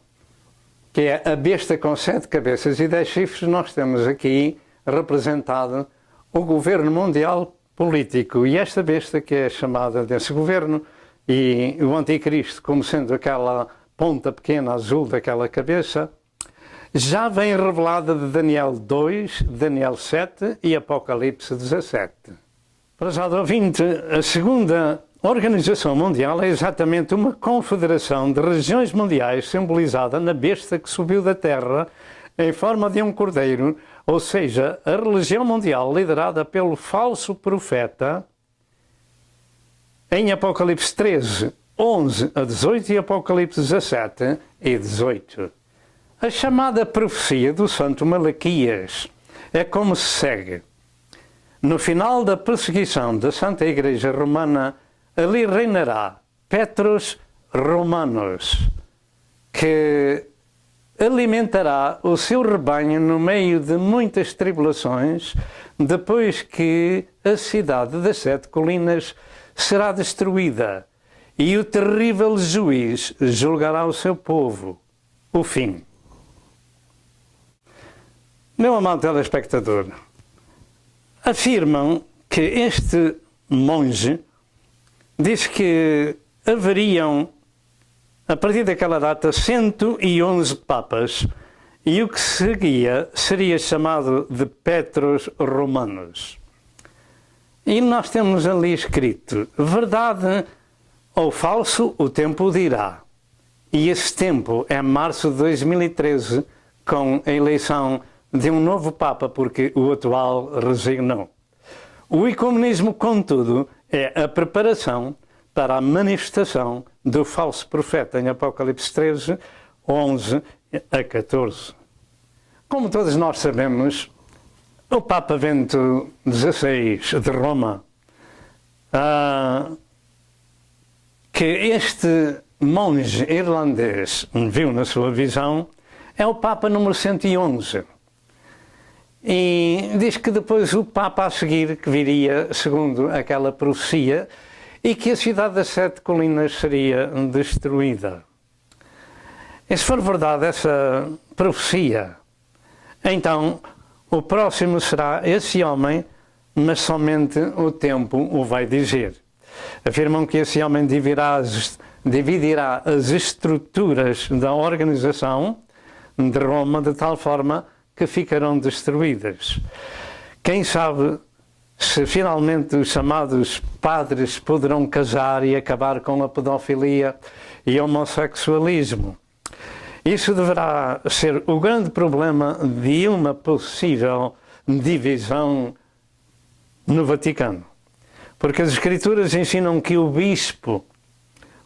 que é a besta com 7 cabeças e 10 chifres, nós temos aqui representado o governo mundial político. E esta besta, que é chamada desse governo, e o anticristo como sendo aquela ponta pequena azul daquela cabeça, já vem revelada de Daniel 2, Daniel 7 e Apocalipse 17. Prezado ouvinte, a segunda Organização Mundial é exatamente uma confederação de regiões mundiais simbolizada na besta que subiu da terra em forma de um cordeiro, ou seja, a religião mundial liderada pelo falso profeta em Apocalipse 13, 11 a 18 e Apocalipse 17 e 18. A chamada profecia do santo Malaquias é como se segue. No final da perseguição da Santa Igreja Romana, ali reinará Petros Romanos, que alimentará o seu rebanho no meio de muitas tribulações, depois que a cidade das 7 colinas será destruída e o terrível juiz julgará o seu povo. O fim. Meu amado telespectador, afirmam que este monge diz que haveriam, a partir daquela data, 111 papas e o que seguia seria chamado de Petros Romanos. E nós temos ali escrito, verdade ou falso, o tempo dirá. E esse tempo é março de 2013, com a eleição de um novo Papa, porque o atual resignou. O ecumenismo, contudo, é a preparação para a manifestação do falso profeta em Apocalipse 13, 11 a 14. Como todos nós sabemos, o Papa Bento XVI de Roma, que este monge irlandês viu na sua visão, é o Papa número 111. E diz que depois o Papa a seguir, que viria segundo aquela profecia, e que a cidade das 7 colinas seria destruída. E se for verdade essa profecia, então o próximo será esse homem, mas somente o tempo o vai dizer. Afirmam que esse homem dividirá as estruturas da organização de Roma de tal forma que ficarão destruídas. Quem sabe se finalmente os chamados padres poderão casar e acabar com a pedofilia e homossexualismo. Isso deverá ser o grande problema de uma possível divisão no Vaticano. Porque as Escrituras ensinam que o bispo,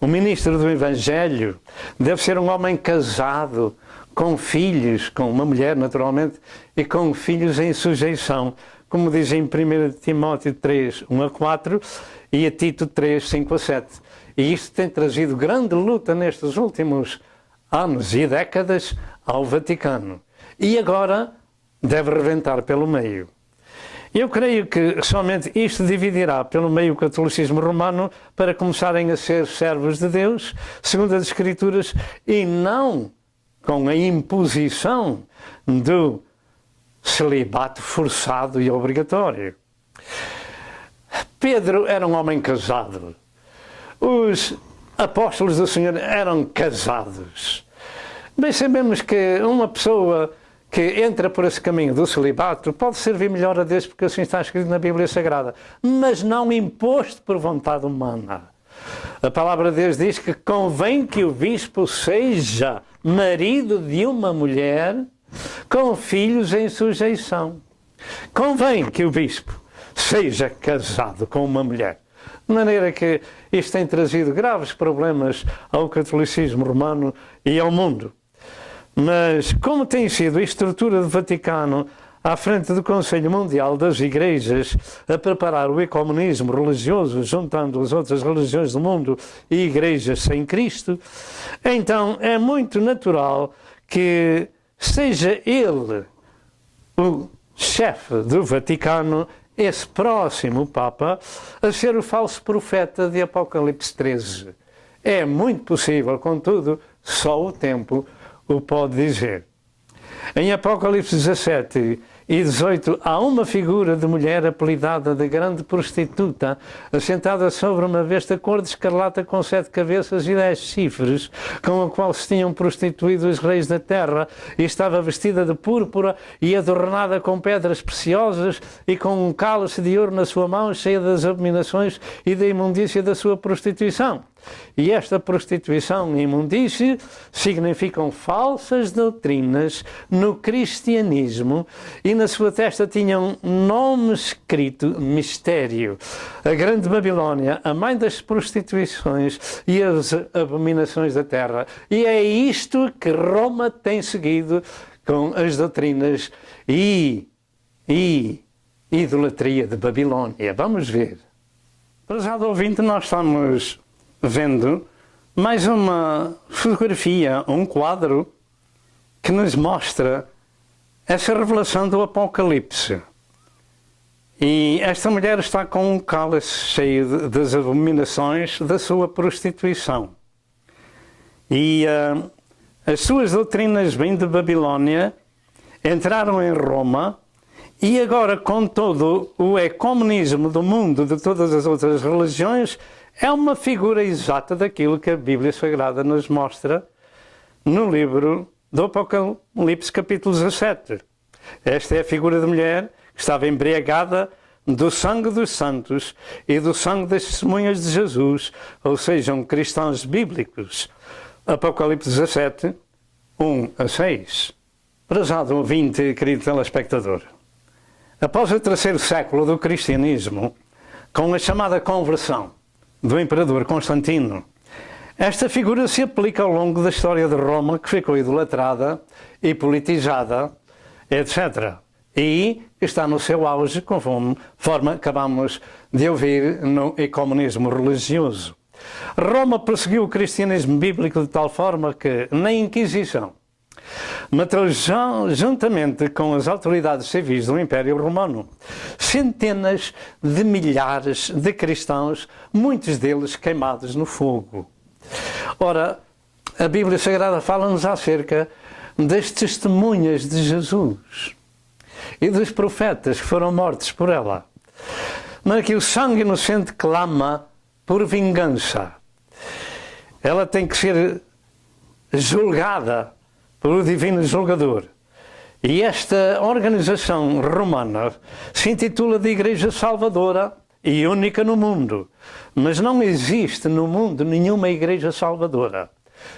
o ministro do Evangelho, deve ser um homem casado, com filhos, com uma mulher naturalmente, e com filhos em sujeição, como diz em 1 Timóteo 3, 1 a 4 e a Tito 3, 5 a 7. E isto tem trazido grande luta nestes últimos anos e décadas ao Vaticano. E agora deve reventar pelo meio. Eu creio que somente isto dividirá pelo meio o catolicismo romano para começarem a ser servos de Deus, segundo as Escrituras, e não com a imposição do celibato forçado e obrigatório. Pedro era um homem casado. Os apóstolos do Senhor eram casados. Bem sabemos que uma pessoa que entra por esse caminho do celibato pode servir melhor a Deus, porque assim está escrito na Bíblia Sagrada, mas não imposto por vontade humana. A palavra de Deus diz que convém que o bispo seja marido de uma mulher com filhos em sujeição. Convém que o bispo seja casado com uma mulher. De maneira que isto tem trazido graves problemas ao catolicismo romano e ao mundo. Mas como tem sido a estrutura do Vaticano à frente do Conselho Mundial das Igrejas a preparar o ecumenismo religioso, juntando as outras religiões do mundo e igrejas sem Cristo, então é muito natural que seja ele o chefe do Vaticano, esse próximo Papa, a ser o falso profeta de Apocalipse 13. É muito possível, contudo, só o tempo o pode dizer. Em Apocalipse 17 e 18 há uma figura de mulher apelidada de grande prostituta, assentada sobre uma besta cor de escarlata com 7 cabeças e 10 chifres, com a qual se tinham prostituído os reis da terra, e estava vestida de púrpura e adornada com pedras preciosas e com um cálice de ouro na sua mão, cheia das abominações e da imundícia da sua prostituição. E esta prostituição e imundície significam falsas doutrinas no cristianismo, e na sua testa tinham um nome escrito, mistério: a Grande Babilónia, a mãe das prostituições e as abominações da terra. E é isto que Roma tem seguido com as doutrinas e idolatria de Babilónia. Vamos ver. Prezado ouvinte, nós estamos vendo mais uma fotografia, um quadro que nos mostra essa revelação do Apocalipse. E esta mulher está com um cálice cheio das abominações da sua prostituição. E as suas doutrinas vêm de Babilónia, entraram em Roma, e agora, com todo o ecumenismo do mundo, de todas as outras religiões, é uma figura exata daquilo que a Bíblia Sagrada nos mostra no livro do Apocalipse, capítulo 17. Esta é a figura de mulher que estava embriagada do sangue dos santos e do sangue das testemunhas de Jesus, ou sejam, cristãos bíblicos. Apocalipse 17, 1 a 6. Prezado ouvinte, querido telespectador, após o 3º século do cristianismo, com a chamada conversão do imperador Constantino, esta figura se aplica ao longo da história de Roma, que ficou idolatrada e politizada, etc. E está no seu auge, conforme acabamos de ouvir no ecumenismo religioso. Roma perseguiu o cristianismo bíblico de tal forma que, na Inquisição, matou juntamente com as autoridades civis do Império Romano centenas de milhares de cristãos, muitos deles queimados no fogo. Ora, a Bíblia Sagrada fala-nos acerca das testemunhas de Jesus e dos profetas que foram mortos por ela. Mas que o sangue inocente clama por vingança. Ela tem que ser julgada pelo divino julgador. E esta organização romana se intitula de Igreja Salvadora e única no mundo. Mas não existe no mundo nenhuma Igreja Salvadora.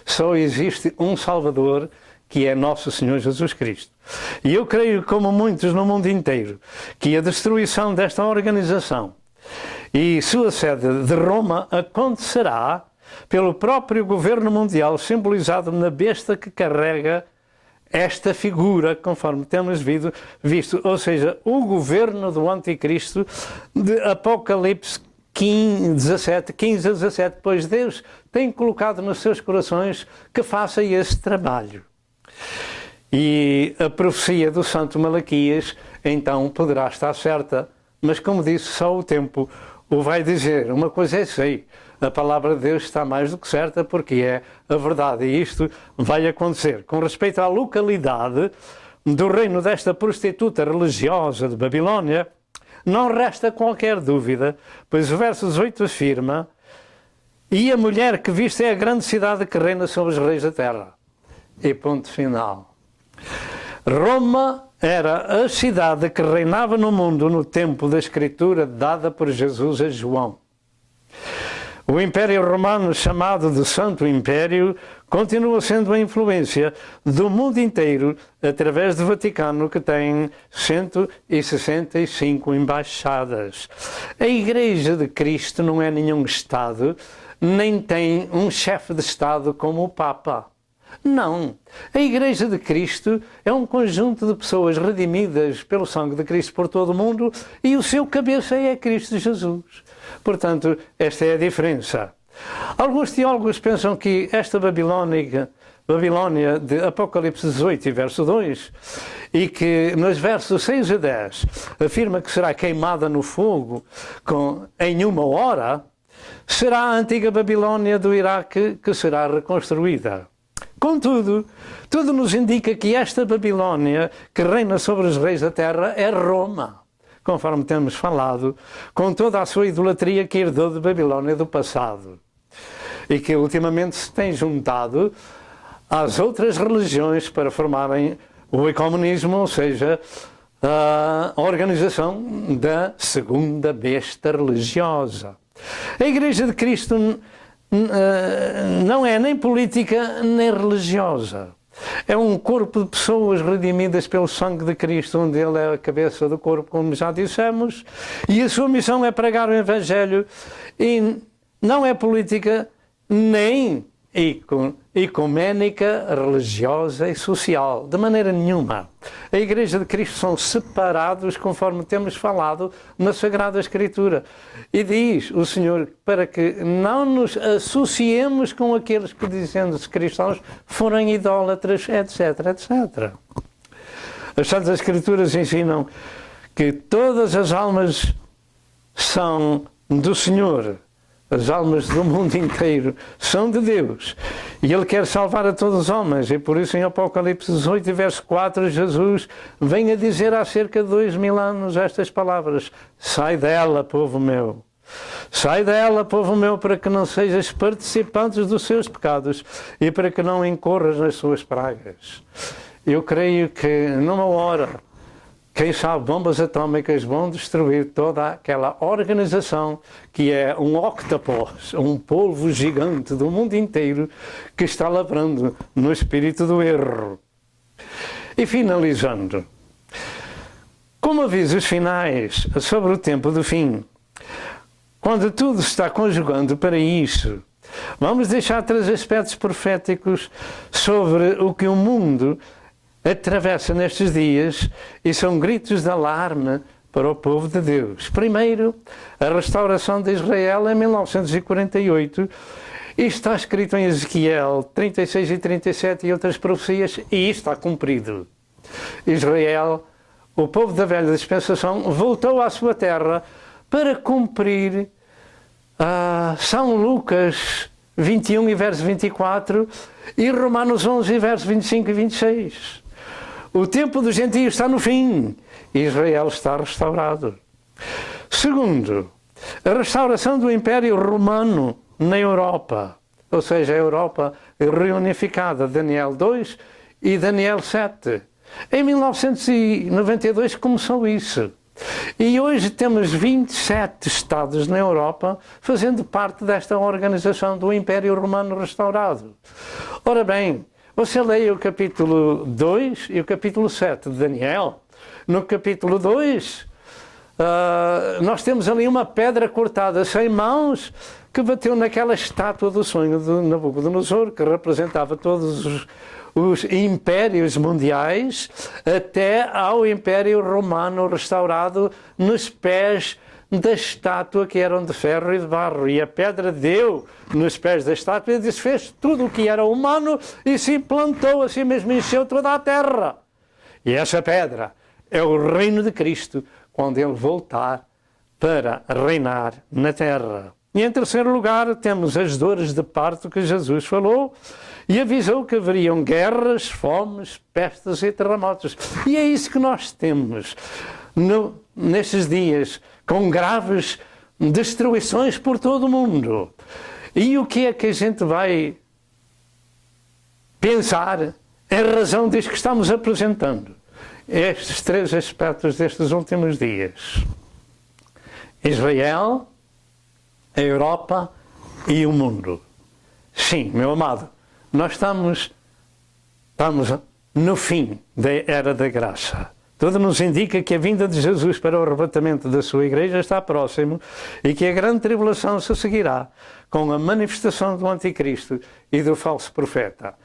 Só existe um Salvador, que é nosso Senhor Jesus Cristo. E eu creio, como muitos no mundo inteiro, que a destruição desta organização e sua sede de Roma acontecerá pelo próprio governo mundial, simbolizado na besta que carrega esta figura, conforme temos visto, ou seja, o governo do Anticristo de Apocalipse 15 a 17, pois Deus tem colocado nos seus corações que faça esse trabalho. E a profecia do Santo Malaquias, então, poderá estar certa, mas como disse, só o tempo o vai dizer. Uma coisa é sei, a palavra de Deus está mais do que certa, porque é a verdade, e isto vai acontecer. Com respeito à localidade do reino desta prostituta religiosa de Babilónia, não resta qualquer dúvida, pois o verso 18 afirma: e a mulher que viste é a grande cidade que reina sobre os reis da terra. E ponto final. Roma era a cidade que reinava no mundo no tempo da escritura dada por Jesus a João. O Império Romano, chamado de Santo Império, continua sendo a influência do mundo inteiro através do Vaticano, que tem 165 embaixadas. A Igreja de Cristo não é nenhum Estado, nem tem um chefe de Estado como o Papa. Não. A Igreja de Cristo é um conjunto de pessoas redimidas pelo sangue de Cristo por todo o mundo, e o seu cabeça é Cristo Jesus. Portanto, esta é a diferença. Alguns teólogos pensam que esta Babilónia de Apocalipse 18 e verso 2, e que nos versos 6 a 10 afirma que será queimada no fogo em 1 hora, será a antiga Babilónia do Iraque que será reconstruída. Contudo, tudo nos indica que esta Babilónia, que reina sobre os reis da terra, é Roma, conforme temos falado, com toda a sua idolatria que herdou de Babilónia do passado, e que ultimamente se tem juntado às outras religiões para formarem o ecumenismo, ou seja, a organização da segunda besta religiosa. A Igreja de Cristo não é nem política nem religiosa. É um corpo de pessoas redimidas pelo sangue de Cristo, onde Ele é a cabeça do corpo, como já dissemos, e a sua missão é pregar o Evangelho, e não é política nem ecuménica, religiosa e social, de maneira nenhuma. A Igreja de Cristo são separados, conforme temos falado na Sagrada Escritura. E diz o Senhor para que não nos associemos com aqueles que, dizendo-se cristãos, forem idólatras, etc, etc. As Santas Escrituras ensinam que todas as almas são do Senhor. As almas do mundo inteiro são de Deus, e Ele quer salvar a todos os homens, e por isso em Apocalipse 18, verso 4, Jesus vem a dizer há cerca de 2000 anos estas palavras: sai dela, povo meu, sai dela, povo meu, para que não sejas participantes dos seus pecados e para que não incorras nas suas pragas. Eu creio que numa hora, quem sabe, bombas atômicas vão destruir toda aquela organização que é um octopus, um polvo gigante do mundo inteiro que está lavrando no espírito do erro. E finalizando, como avisos finais sobre o tempo do fim, quando tudo se está conjugando para isso, vamos deixar 3 aspectos proféticos sobre o que o mundo atravessa nestes dias, e são gritos de alarme para o povo de Deus. Primeiro, a restauração de Israel em 1948 Isto está escrito em Ezequiel 36 e 37 e outras profecias, e isto está cumprido. Israel, o povo da velha dispensação, voltou à sua terra para cumprir São Lucas 21 e verso 24 e Romanos 11 verso 25 e 26. O tempo dos gentios está no fim. Israel está restaurado. Segundo, a restauração do Império Romano na Europa, ou seja, a Europa reunificada, Daniel 2 e Daniel 7. Em 1992 começou isso. E hoje temos 27 Estados na Europa fazendo parte desta organização do Império Romano restaurado. Ora bem, você leia o capítulo 2 e o capítulo 7 de Daniel. No capítulo 2, nós temos ali uma pedra cortada sem mãos que bateu naquela estátua do sonho de Nabucodonosor, que representava todos os impérios mundiais, até ao Império Romano restaurado nos pés da estátua que eram de ferro e de barro. E a pedra deu nos pés da estátua e desfez tudo o que era humano e se implantou, assim mesmo encheu toda a terra. E essa pedra é o reino de Cristo, quando Ele voltar para reinar na terra. E em terceiro lugar temos as dores de parto que Jesus falou e avisou que haveriam guerras, fomes, pestes e terremotos. E é isso que nós temos nestes dias, com graves destruições por todo o mundo. E o que é que a gente vai pensar em razão disso que estamos apresentando? Estes três aspectos destes últimos dias: Israel, a Europa e o mundo. Sim, meu amado, nós estamos no fim da era da graça. Tudo nos indica que a vinda de Jesus para o arrebatamento da sua igreja está próximo e que a grande tribulação se seguirá com a manifestação do anticristo e do falso profeta.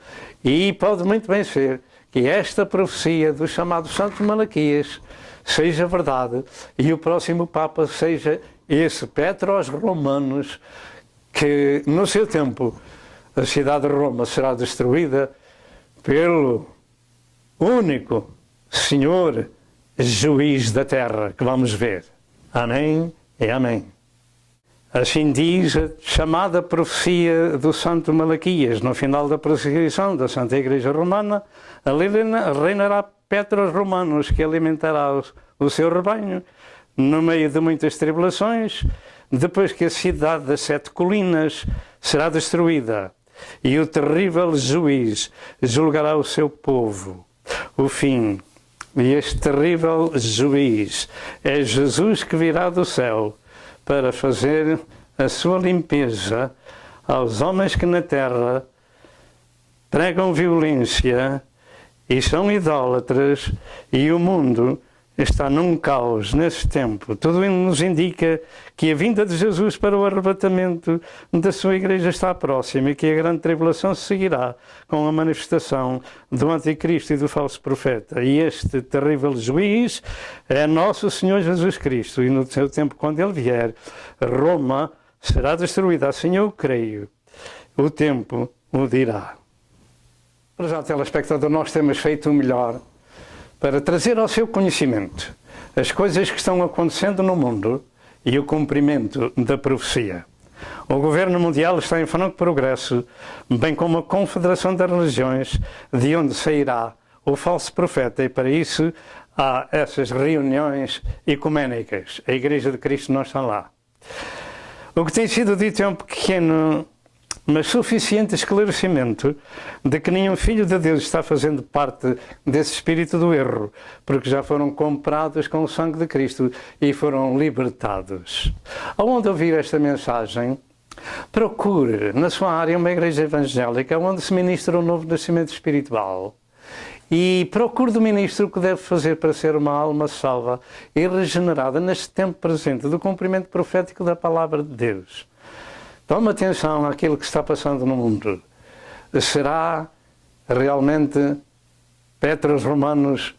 E pode muito bem ser que esta profecia do chamado Santo Malaquias seja verdade e o próximo Papa seja esse Petros Romanos, que no seu tempo a cidade de Roma será destruída pelo único Senhor juiz da terra, que vamos ver. Amém e amém. Assim diz a chamada profecia do Santo Malaquias. No final da perseguição da Santa Igreja Romana, ali reinará Petros Romanos, que alimentará o seu rebanho no meio de muitas tribulações, depois que a cidade das 7 colinas será destruída e o terrível juiz julgará o seu povo. O fim. E este terrível juiz é Jesus, que virá do céu para fazer a sua limpeza aos homens que na terra pregam violência e são idólatras, e o mundo está num caos nesse tempo. Tudo nos indica que a vinda de Jesus para o arrebatamento da sua igreja está próxima e que a grande tribulação se seguirá com a manifestação do anticristo e do falso profeta. E este terrível juiz é nosso Senhor Jesus Cristo, e no seu tempo, quando Ele vier, Roma será destruída. Assim eu creio. O tempo o dirá. Para já, telespectador, nós temos feito o melhor para trazer ao seu conhecimento as coisas que estão acontecendo no mundo e o cumprimento da profecia. O governo mundial está em franco progresso, bem como a Confederação das Religiões, de onde sairá o falso profeta, e para isso há essas reuniões ecuménicas. A Igreja de Cristo não está lá. O que tem sido dito é um pequeno, mas suficiente esclarecimento de que nenhum filho de Deus está fazendo parte desse espírito do erro, porque já foram comprados com o sangue de Cristo e foram libertados. Aonde ouvir esta mensagem, procure na sua área uma igreja evangélica onde se ministra o novo nascimento espiritual, e procure do ministro o que deve fazer para ser uma alma salva e regenerada neste tempo presente do cumprimento profético da palavra de Deus. Tome atenção àquilo que está passando no mundo. Será realmente Petros Romanos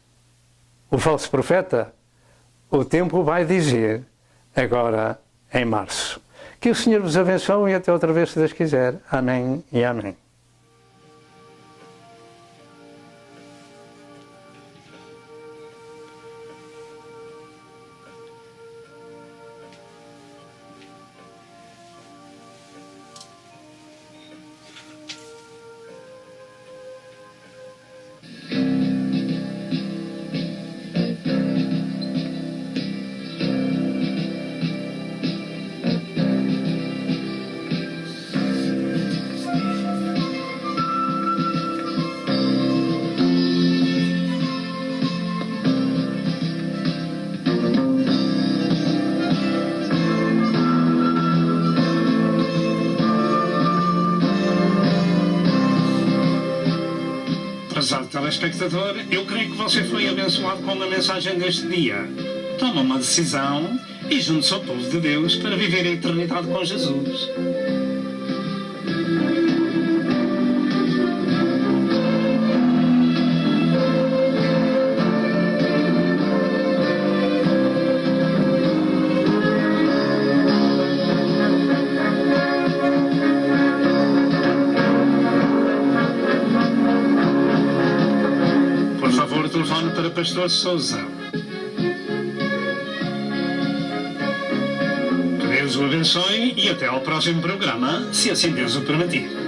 o falso profeta? O tempo vai dizer, agora em março. Que o Senhor vos abençoe e até outra vez, se Deus quiser. Amém e amém. Prezado telespectador, eu creio que você foi abençoado com a mensagem deste dia. Toma uma decisão e junte-se ao povo de Deus para viver a eternidade com Jesus. Telefone para Pastor Sousa. Que Deus o abençoe e até ao próximo programa, se assim Deus o permitir.